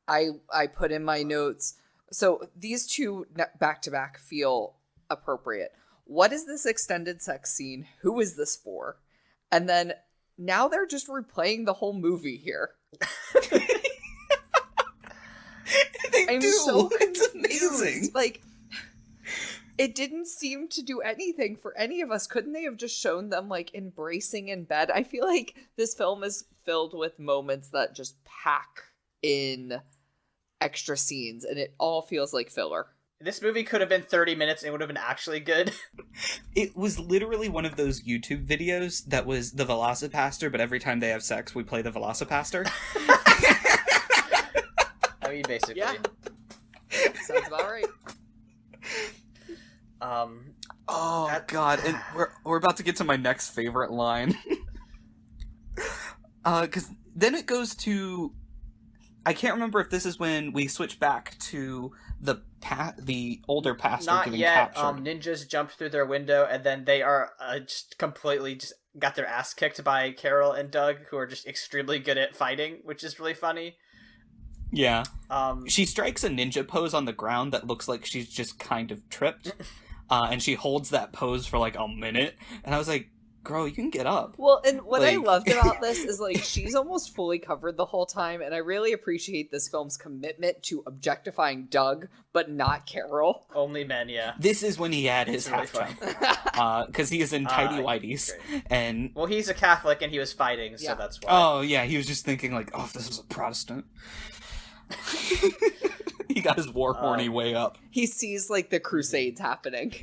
I put in my notes. So these two back to back feel appropriate. What is this extended sex scene? Who is this for? And then now they're just replaying the whole movie here. I'm so confused. It's amazing. Like, it didn't seem to do anything for any of us. Couldn't they have just shown them, like, embracing in bed? I feel like this film is filled with moments that just pack in extra scenes, and it all feels like filler. This movie could have been 30 minutes and it would have been actually good. It was literally one of those YouTube videos that was the Velocipastor, but every time they have sex, we play the Velocipastor. I mean, basically. Yeah. Sounds about right. God, and we're about to get to my next favorite line. Because then it goes to, I can't remember if this is when we switch back to the older pastor Not getting yet. captured. Ninjas jump through their window, and then they are just completely just got their ass kicked by Carol and Doug, who are just extremely good at fighting, which is really funny. Yeah. She strikes a ninja pose on the ground that looks like she's just kind of tripped. And she holds that pose for like a minute. And I was like, girl, you can get up. Well, and what I Like- loved about this is, like, she's almost fully covered the whole time, and I really appreciate this film's commitment to objectifying Doug, but not Carol. Only men, yeah. This is when he had his It's really half chub. Because he is in tidy whities. great. And, Well, he's a Catholic and he was fighting, so Yeah. that's why. oh, yeah, he was just thinking, like, oh, if this was a Protestant. He got his war horny way up. He sees, like, the Crusades happening.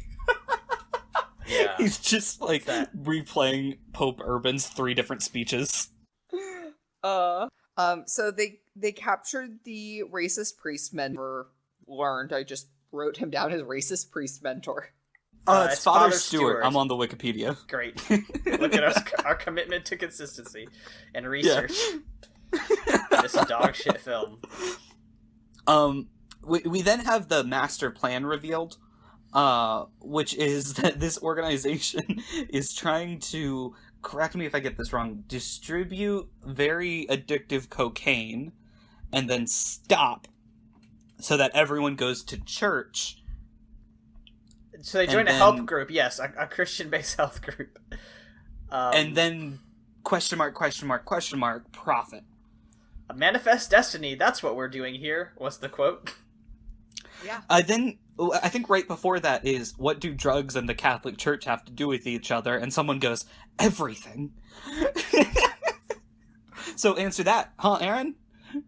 Yeah. He's just, like, That- replaying Pope Urban's 3 different speeches. So they captured the racist priest mentor. Learned. I just wrote him down as racist priest mentor. It's Father Stewart. I'm on the Wikipedia. Great. Look at our commitment to consistency and research. This dog shit film. We then have the master plan revealed, which is that this organization is trying to, correct me if I get this wrong, distribute very addictive cocaine and then stop so that everyone goes to church. So they joined And a help then- group, yes, a Christian-based health group. And then question mark, profit. A manifest destiny, that's what we're doing here, was the quote. Yeah. Then I think right before that is, what do drugs and the Catholic Church have to do with each other? And someone goes, everything. So answer that, huh, Aaron?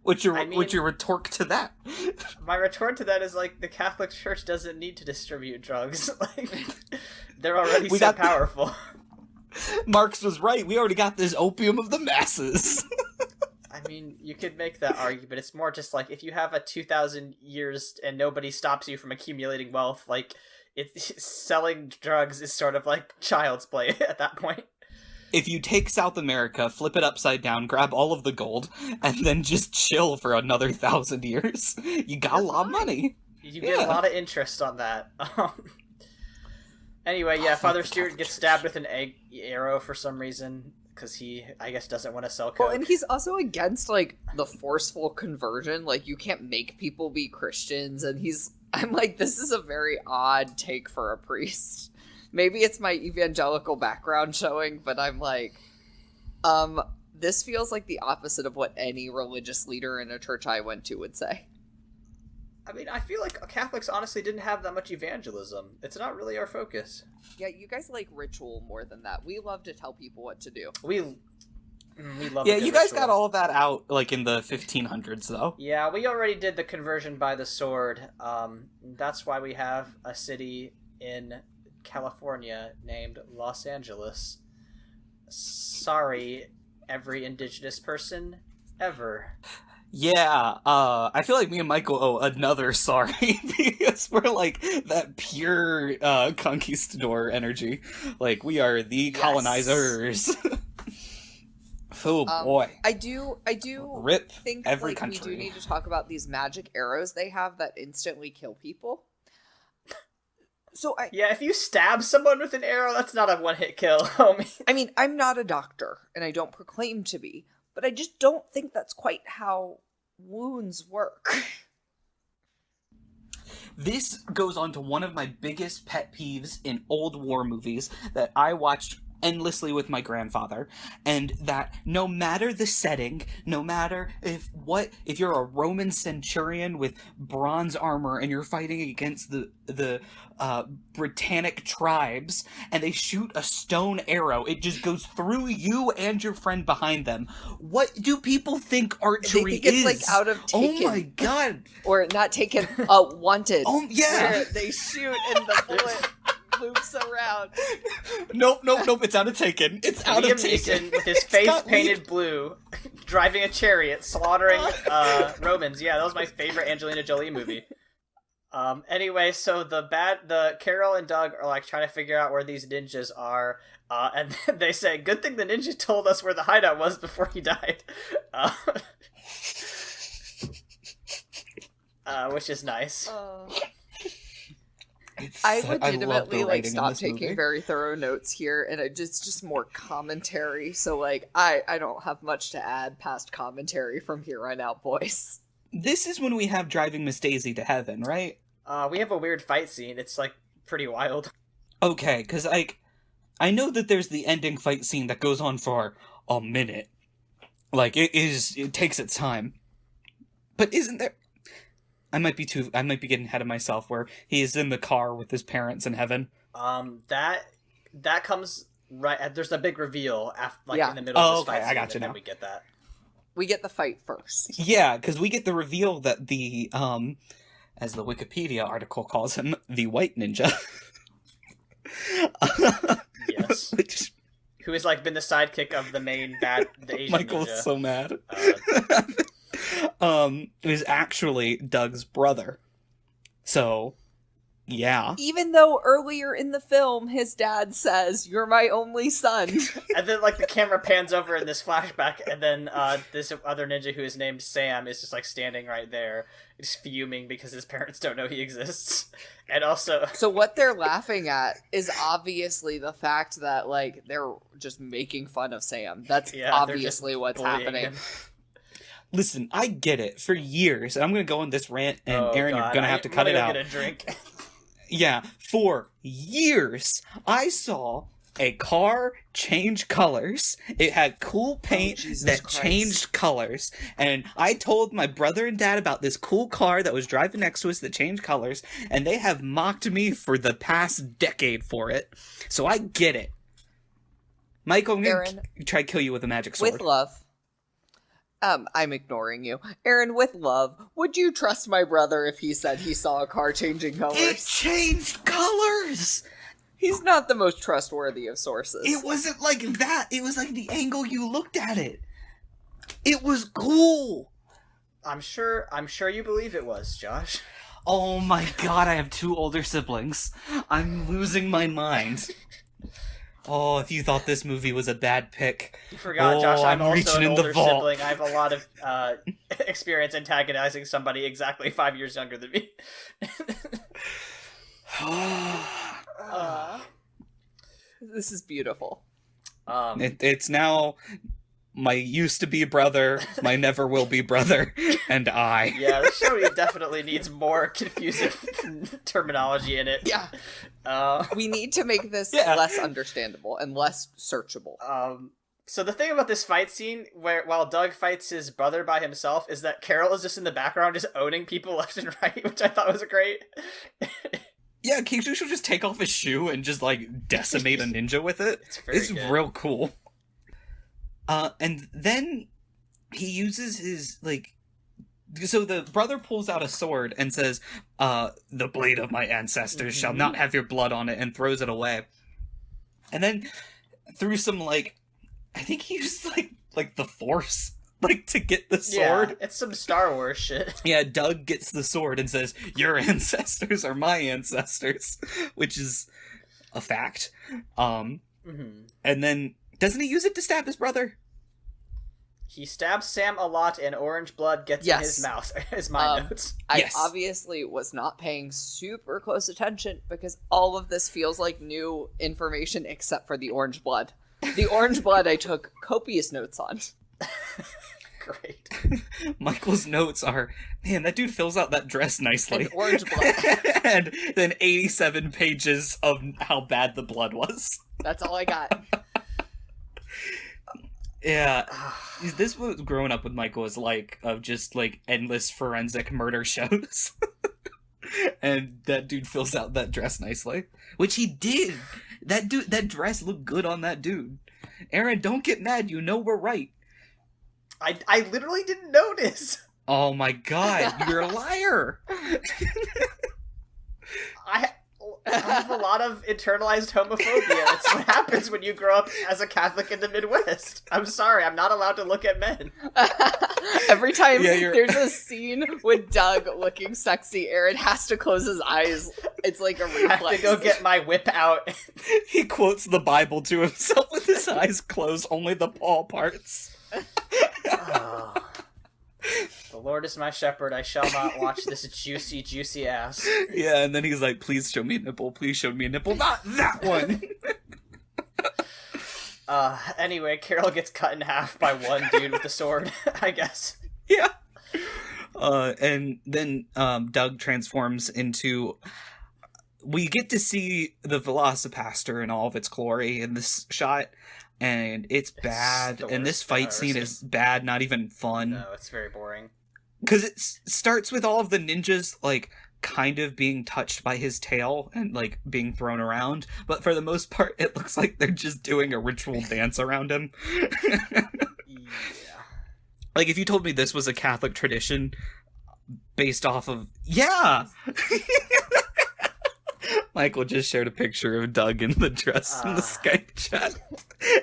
What's your retort to that? My retort to that is, like, the Catholic Church doesn't need to distribute drugs. Like, they're already We so got- powerful. Marx was right. We already got this opium of the masses. I mean, you could make that argument. It's more just like, if you have a 2,000 years and nobody stops you from accumulating wealth, like, selling drugs is sort of like child's play at that point. If you take South America, flip it upside down, grab all of the gold, and then just chill for another 1,000 years, you got a lot of money. You get Yeah. a lot of interest on that. Anyway, yeah, fuck Father the Stewart Catholic gets Church. stabbed with an arrow for some reason, because he, I guess, doesn't want to sell coke. Well, and he's also against, like, the forceful conversion. Like, you can't make people be Christians, and I'm like, this is a very odd take for a priest. Maybe it's my evangelical background showing, but I'm like, this feels like the opposite of what any religious leader in a church I went to would say. I mean, I feel like Catholics honestly didn't have that much evangelism. It's not really our focus. Yeah, you guys like ritual more than that. We love to tell people what to do. We love Yeah, a good you guys ritual. got all of that out, like, in the 1500s, though. Yeah, we already did the conversion by the sword. That's why we have a city in California named Los Angeles. Sorry, every indigenous person ever. Yeah, I feel like me and Michael owe another sorry, because we're, like, that pure, conquistador energy. Like, we are the Yes. colonizers. Oh, boy. I do Rip think every like country. we do need to talk about these magic arrows they have that instantly kill people. So Yeah, if you stab someone with an arrow, that's not a one-hit kill, homie. I mean, I'm not a doctor and I don't proclaim to be, but I just don't think that's quite how wounds work. This goes on to one of my biggest pet peeves in old war movies that I watched endlessly with my grandfather, and that no matter the setting, no matter if you're a Roman centurion with bronze armor and you're fighting against the Britannic tribes and they shoot a stone arrow, it just goes through you and your friend behind them. What do people think archery They think is? it's like out of Taken. Oh my god. Or not taken, Wanted. Oh yeah. Where they shoot and the bullet loops around. Nope, it's out of Taken. It's out Liam of Taken. Neeson with his It's face got painted blue, driving a chariot, slaughtering Romans. Yeah, that was my favorite Angelina Jolie movie. Anyway, so the Carol and Doug are like trying to figure out where these ninjas are, and they say, "Good thing the ninja told us where the hideout was before he died," which is nice. I love the legitimately writing in stopped this taking movie. very thorough notes here, and it's just more commentary. So like, I don't have much to add past commentary from here on out, boys. This is when we have driving Miss Daisy to heaven, right? We have a weird fight scene. It's like pretty wild. Okay, because like I know that there's the ending fight scene that goes on for a minute. Like, it takes its time. But isn't there... I might be getting ahead of myself, where he is in the car with his parents in heaven. That comes right... There's a big reveal in the middle of this fight scene, I got you and now. then we get that. We get the fight first. Yeah, because we get the reveal that the, as the Wikipedia article calls him, the White Ninja. Yes. Which... Who has, like, been the sidekick of the main the Asian Michael's ninja. so mad. Is actually Doug's brother. So, yeah. Even though earlier in the film, his dad says, "You're my only son." And then, like, the camera pans over in this flashback, and then this other ninja who is named Sam is just, like, standing right there, just fuming because his parents don't know he exists. And also... So what they're laughing at is obviously the fact that, like, they're just making fun of Sam. That's obviously what's happening. Him. Listen, I get it. For years, and I'm going to go on this rant, and Aaron, you're going to have to cut it out. Get a drink. Yeah, for years, I saw a car change colors. It had cool paint that changed colors. And I told my brother and dad about this cool car that was driving next to us that changed colors, and they have mocked me for the past decade for it. So I get it. Michael, I'm going to try to kill you with a magic sword. With love. I'm ignoring you. Aaron, with love, would you trust my brother if he said he saw a car changing colors? It changed colors! He's not the most trustworthy of sources. It wasn't like that. It was like the angle you looked at it. It was cool. I'm sure you believe it was, Josh. Oh my god, I have 2 older siblings. I'm losing my mind. Oh, if you thought this movie was a bad pick. You forgot, Josh, I'm also an older vault. sibling. I have a lot of experience antagonizing somebody exactly 5 years younger than me. This is beautiful. It's now my used-to-be brother, my never-will-be brother, and I. Yeah, the show definitely needs more confusing terminology in it. Yeah. We need to make this less understandable and less searchable. So the thing about this fight scene, while Doug fights his brother by himself, is that Carol is just in the background just owning people left and right, which I thought was great. Yeah, Keisha should just take off his shoe and just, like, decimate a ninja with it. It's real cool. And then he uses his, like... So the brother pulls out a sword and says, the blade of my ancestors shall not have your blood on it, and throws it away. And then, through some, like... I think he used, like the Force, like, to get the sword. Yeah, it's some Star Wars shit. Yeah, Doug gets the sword and says, your ancestors are my ancestors, which is a fact. And then, doesn't he use it to stab his brother? He stabs Sam a lot, and orange blood gets in his mouth, is my notes. I obviously was not paying super close attention, because all of this feels like new information except for the orange blood. The orange blood I took copious notes on. Great. Michael's notes are, man, that dude fills out that dress nicely. And orange blood. And then 87 pages of how bad the blood was. That's all I got. Yeah. This was growing up with Michael is like, of just like endless forensic murder shows. And that dude fills out that dress nicely. Which he did. That dress looked good on that dude. Aaron, don't get mad. You know we're right. I literally didn't notice. Oh my god, you're a liar. I have a lot of internalized homophobia. That's what happens when you grow up as a Catholic in the Midwest. I'm sorry, I'm not allowed to look at men. Every time there's a scene with Doug looking sexy, Aaron has to close his eyes. It's like a reflex. I have to go get my whip out. He quotes the Bible to himself with his eyes closed, only the Paul parts. Oh. The Lord is my shepherd, I shall not watch this juicy, juicy ass. Yeah, and then he's like, please show me a nipple, please show me a nipple. Not that one! Anyway, Carol gets cut in half by one dude with a sword, I guess. Yeah. And then Doug transforms into we get to see the Velocipastor in all of its glory in this shot, and it's bad. And this fight scene is bad, not even fun. No, it's very boring. Because it starts with all of the ninjas, like, kind of being touched by his tail and, like, being thrown around. But for the most part, it looks like they're just doing a ritual dance around him. Yeah. Like, if you told me this was a Catholic tradition based off of... Yeah! Michael just shared a picture of Doug in the dress in the Skype chat.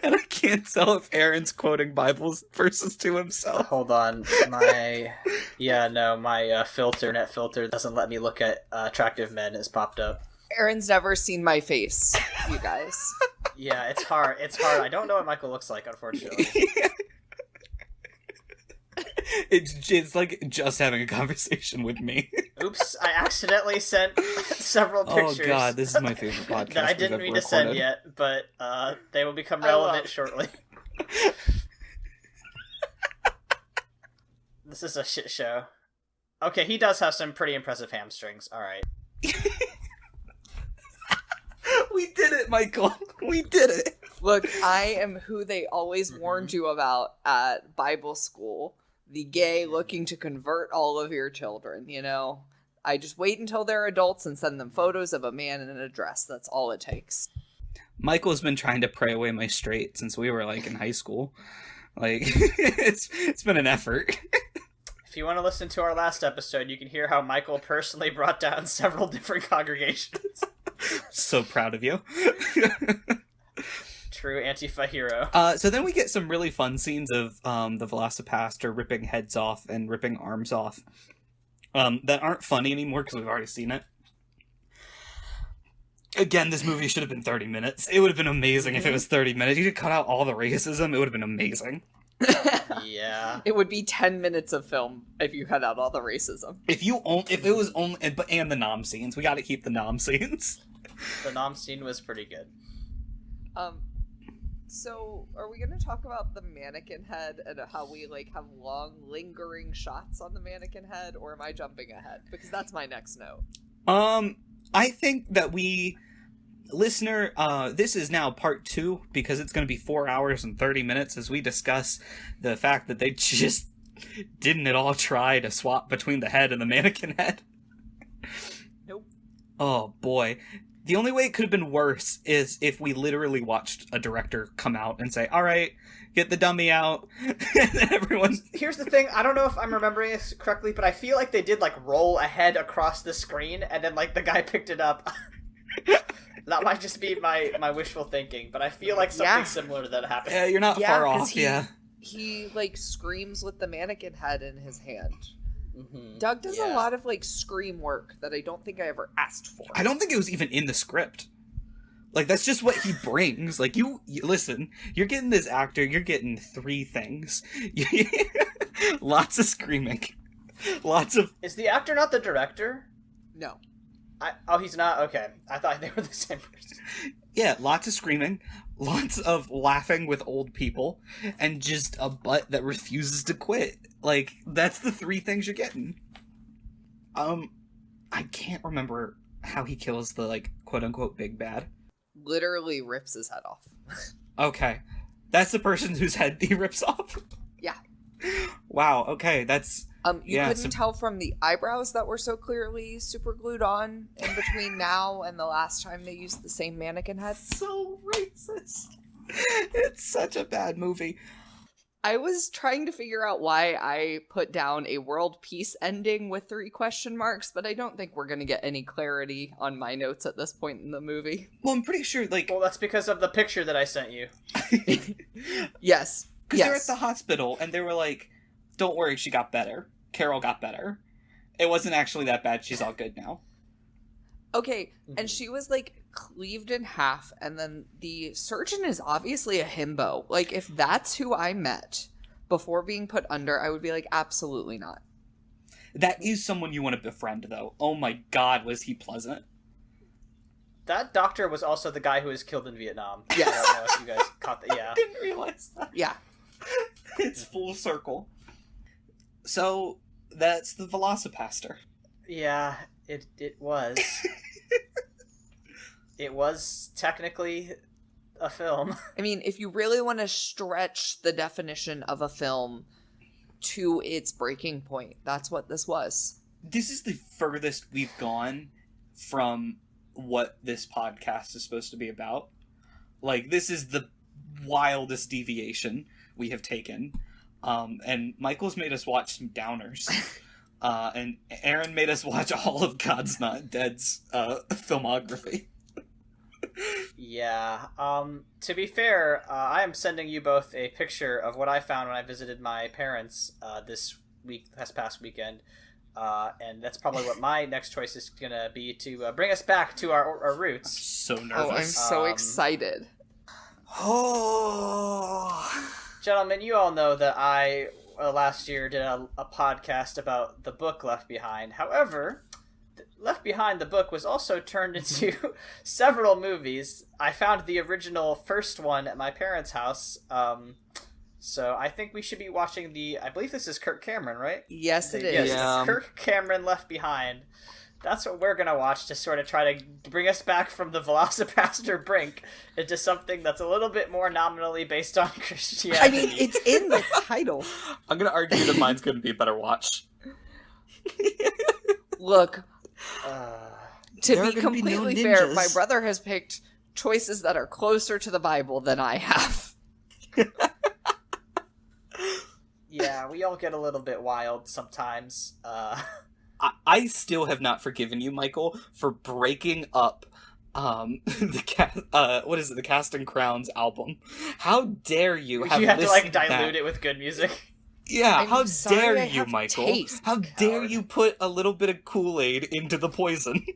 And I can't tell if Aaron's quoting Bible verses to himself. Hold on. My net filter doesn't let me look at attractive men has popped up. Aaron's never seen my face, you guys. Yeah, it's hard. I don't know what Michael looks like, unfortunately. It's like just having a conversation with me. Oops, I accidentally sent several pictures. Oh god, this is my favorite podcast that I didn't mean to send yet, but they will become relevant shortly. This is a shit show. Okay, he does have some pretty impressive hamstrings. Alright. We did it, Michael. We did it. Look, I am who they always warned you about at Bible school. The gay looking to convert all of your children, you know? I just wait until they're adults and send them photos of a man in a dress. That's all it takes. Michael's been trying to pray away my straight since we were, like, in high school. Like, it's been an effort. If you want to listen to our last episode, you can hear how Michael personally brought down several different congregations. So proud of you. True Antifa hero. So then we get some really fun scenes of the Velocipastor ripping heads off and ripping arms off that aren't funny anymore because we've already seen it. Again, this movie should have been 30 minutes. It would have been amazing if it was 30 minutes. You could cut out all the racism. It would have been amazing. Yeah. It would be 10 minutes of film if you cut out all the racism. If it was only and the nom scenes. We got to keep the nom scenes. The nom scene was pretty good. So are we going to talk about the mannequin head and how we like have long lingering shots on the mannequin head, or am I jumping ahead? Because that's my next note. I think that listener, this is now part 2 because it's going to be 4 hours and 30 minutes as we discuss the fact that they just didn't at all try to swap between the head and the mannequin head. Nope. Oh boy. The only way it could have been worse is if we literally watched a director come out and say, all right, get the dummy out. And then everyone... Here's the thing, I don't know if I'm remembering this correctly, but I feel like they did like roll a head across the screen and then like the guy picked it up. That might just be my wishful thinking, but I feel like something similar to that happened. Yeah, you're not far off, He like screams with the mannequin head in his hand. Mm-hmm. Doug does a lot of like scream work that I don't think I ever asked for. I don't think it was even in the script. Like, that's just what he brings. Like, you listen, you're getting this actor, you're getting 3 things. Lots of screaming. Lots of... Is the actor not the director? No. He's not? Okay. I thought they were the same person. Yeah, lots of screaming, lots of laughing with old people, and just a butt that refuses to quit. Like, that's the 3 things you're getting. I can't remember how he kills the, like, quote-unquote big bad. Literally rips his head off. Okay. That's the person whose head he rips off? Yeah. Wow, okay, that's... You couldn't tell from the eyebrows that were so clearly super glued on in between now and the last time they used the same mannequin head. So racist. It's such a bad movie. I was trying to figure out why I put down a world peace ending with 3 question marks, but I don't think we're going to get any clarity on my notes at this point in the movie. Well, I'm pretty sure, like... Well, that's because of the picture that I sent you. Yes. Because they're at the hospital, and they were like, don't worry, she got better. Carol got better. It wasn't actually that bad. She's all good now. Okay, and she was, like, cleaved in half, and then the surgeon is obviously a himbo. Like, if that's who I met before being put under, I would be like, absolutely not. That is someone you want to befriend, though. Oh my god, was he pleasant. That doctor was also the guy who was killed in Vietnam. Yes. I don't know if you guys caught that. Yeah. I didn't realize that. Yeah. It's full circle. So, that's the Velocipastor. Yeah, it was. it was technically a film. I mean, if you really want to stretch the definition of a film to its breaking point, that's what this was. This is the furthest we've gone from what this podcast is supposed to be about. Like, this is the wildest deviation we have taken. And Michael's made us watch some downers. And Aaron made us watch all of God's Not Dead's filmography. Yeah. To be fair, I am sending you both a picture of what I found when I visited my parents this past weekend. And that's probably what my next choice is gonna be, to bring us back to our roots. So nervous. Oh, I'm so excited. Oh. Gentlemen, you all know that I last year did a podcast about the book Left Behind. However, Left Behind, the book, was also turned into several movies. I found the original first one at my parents' house. So I think we should be watching I believe this is Kirk Cameron, right? Yes, it Yes, is. Yeah. Kirk Cameron Left Behind. That's what we're going to watch to sort of try to bring us back from the Velocipastor brink into something that's a little bit more nominally based on Christianity. I mean, it's in the title. I'm going to argue that mine's going to be a better watch. Look, to There are be gonna be no completely fair, ninjas. my brother has picked choices that are closer to the Bible than I have. Yeah, we all get a little bit wild sometimes. I still have not forgiven you, Michael, for breaking up the Cast and Crowns album. How dare you have You have to, listened dilute that? it with good music. Yeah, I'm how sorry, dare I you, have Michael? taste, How dare coward. you put a little bit of Kool-Aid into the poison?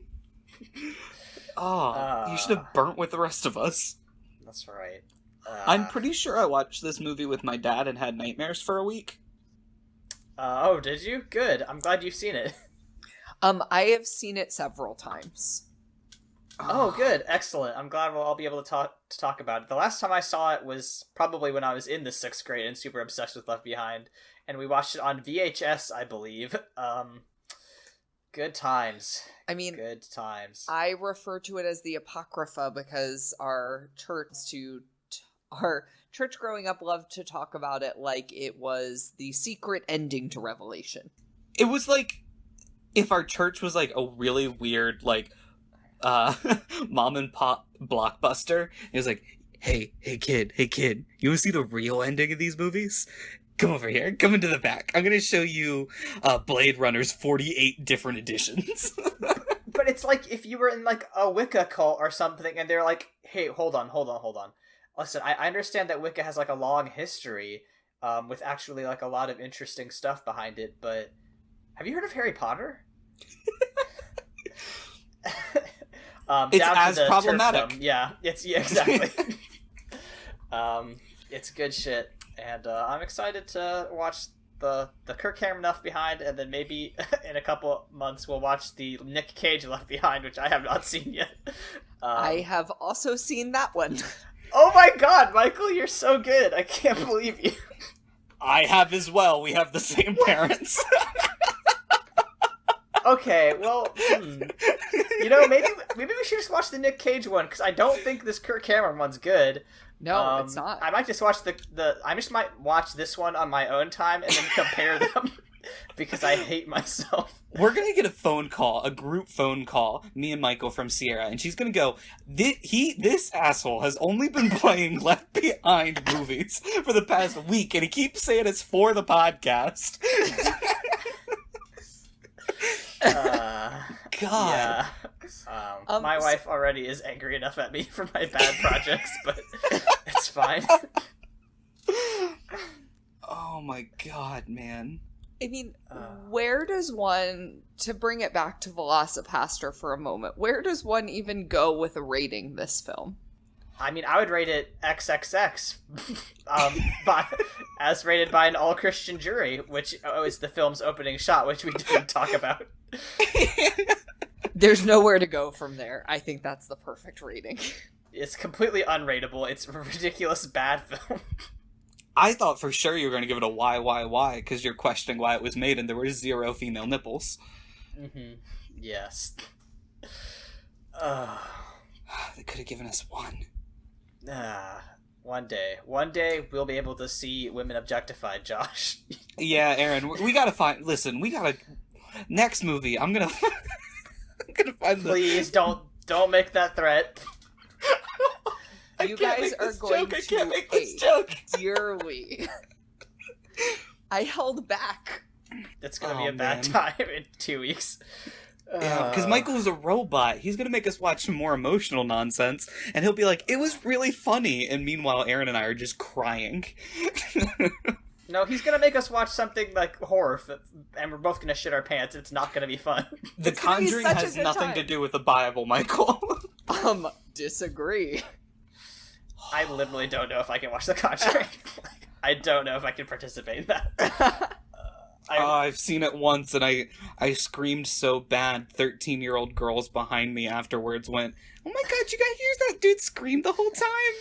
You should have burnt with the rest of us. That's right. I'm pretty sure I watched this movie with my dad and had nightmares for a week. Oh, did you? Good. I'm glad you've seen it. I have seen it several times. Oh, good. Excellent. I'm glad we'll all be able to talk about it. The last time I saw it was probably when I was in the 6th grade and super obsessed with Left Behind, and we watched it on VHS, I believe. Good times. I mean, Good times. I refer to it as the Apocrypha because our church growing up loved to talk about it like it was the secret ending to Revelation. It was like if our church was like a really weird mom and pop blockbuster. It was like, hey kid, you want to see the real ending of these movies? Come over here, come into the back. I'm gonna show you Blade Runner's 48 different editions. But it's like if you were in like a Wicca cult or something, and they're like, "Hey, hold on. Listen, I understand that Wicca has like a long history, with actually like a lot of interesting stuff behind it. But have you heard of Harry Potter?" It's down to as the problematic. turfdom. Yeah, exactly. It's good shit, and I'm excited to watch the Kirk Cameron Left Behind, and then maybe in a couple months we'll watch the Nick Cage Left Behind, which I have not seen yet. I have also seen that one. Oh my god, Michael, you're so good! I can't believe you. I have as well. We have the same parents. Okay, well, you know, maybe we should just watch the Nick Cage one, because I don't think this Kirk Cameron one's good. No, it's not. I might just watch I just might watch this one on my own time and then compare them, because I hate myself. We're gonna get a group phone call, me and Michael from Sierra, and she's gonna go, this asshole has only been playing Left Behind movies for the past week, and he keeps saying it's for the podcast. God. Yeah. My wife already is angry enough at me for my bad projects, but it's fine. Oh my god, man. I mean, where does one, to bring it back to Velocipastor for a moment, where does one even go with rating this film? I mean, I would rate it XXX, as rated by an all-Christian jury, which is the film's opening shot, which we didn't talk about. There's nowhere to go from there. I think that's the perfect rating. It's completely unrateable. It's a ridiculous bad film. I thought for sure you were going to give it a why, because you're questioning why it was made and there were 0 female nipples. Mm-hmm. Yes. They could have given us one. One day we'll be able to see women objectified, Josh. Yeah, Aaron, we gotta find. Listen, we gotta. Next movie, I'm gonna find. Please don't make that threat. You guys are going to hate dearly. I held back. It's gonna be a bad time in 2 weeks. Yeah, because Michael's a robot. He's gonna make us watch some more emotional nonsense, and he'll be like, "It was really funny," and meanwhile, Aaron and I are just crying. No, he's gonna make us watch something like horror, and we're both gonna shit our pants. It's not gonna be fun. The Conjuring has nothing to do with the Bible, Michael. Disagree. I literally don't know if I can watch The Conjuring. I don't know if I can participate in that. I've seen it once, and I screamed so bad. 13-year-old girls behind me afterwards went, "Oh my god, you guys hear that dude scream the whole time?"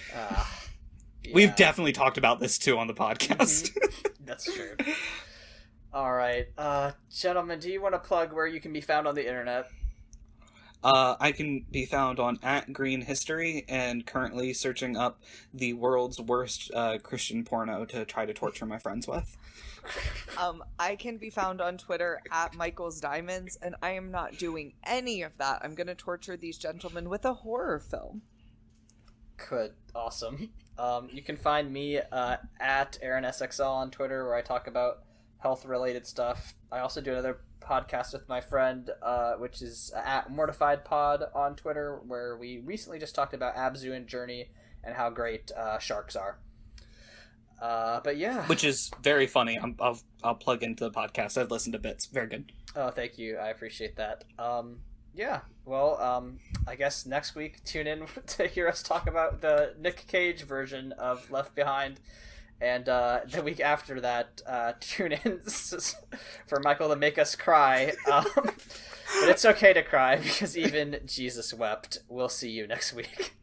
Yeah. We've definitely talked about this too on the podcast. That's true. All right, gentlemen, do you want to plug where you can be found on the internet? I can be found on @greenhistory, and currently searching up the world's worst Christian porno to try to torture my friends with. I can be found on Twitter @MichaelsDiamonds, and I am not doing any of that. I'm going to torture these gentlemen with a horror film. Good. Awesome. You can find me at AaronSXL on Twitter, where I talk about health-related stuff. I also do another podcast with my friend, which is @MortifiedPod on Twitter, where we recently just talked about Abzu and Journey and how great sharks are. But yeah, which is very funny. I'll plug into the podcast. I've listened to bits. Very good. Oh, thank you. I appreciate that. Yeah. Well, I guess next week tune in to hear us talk about the Nick Cage version of Left Behind, and the week after that, tune in for Michael to make us cry. But it's okay to cry because even Jesus wept. We'll see you next week.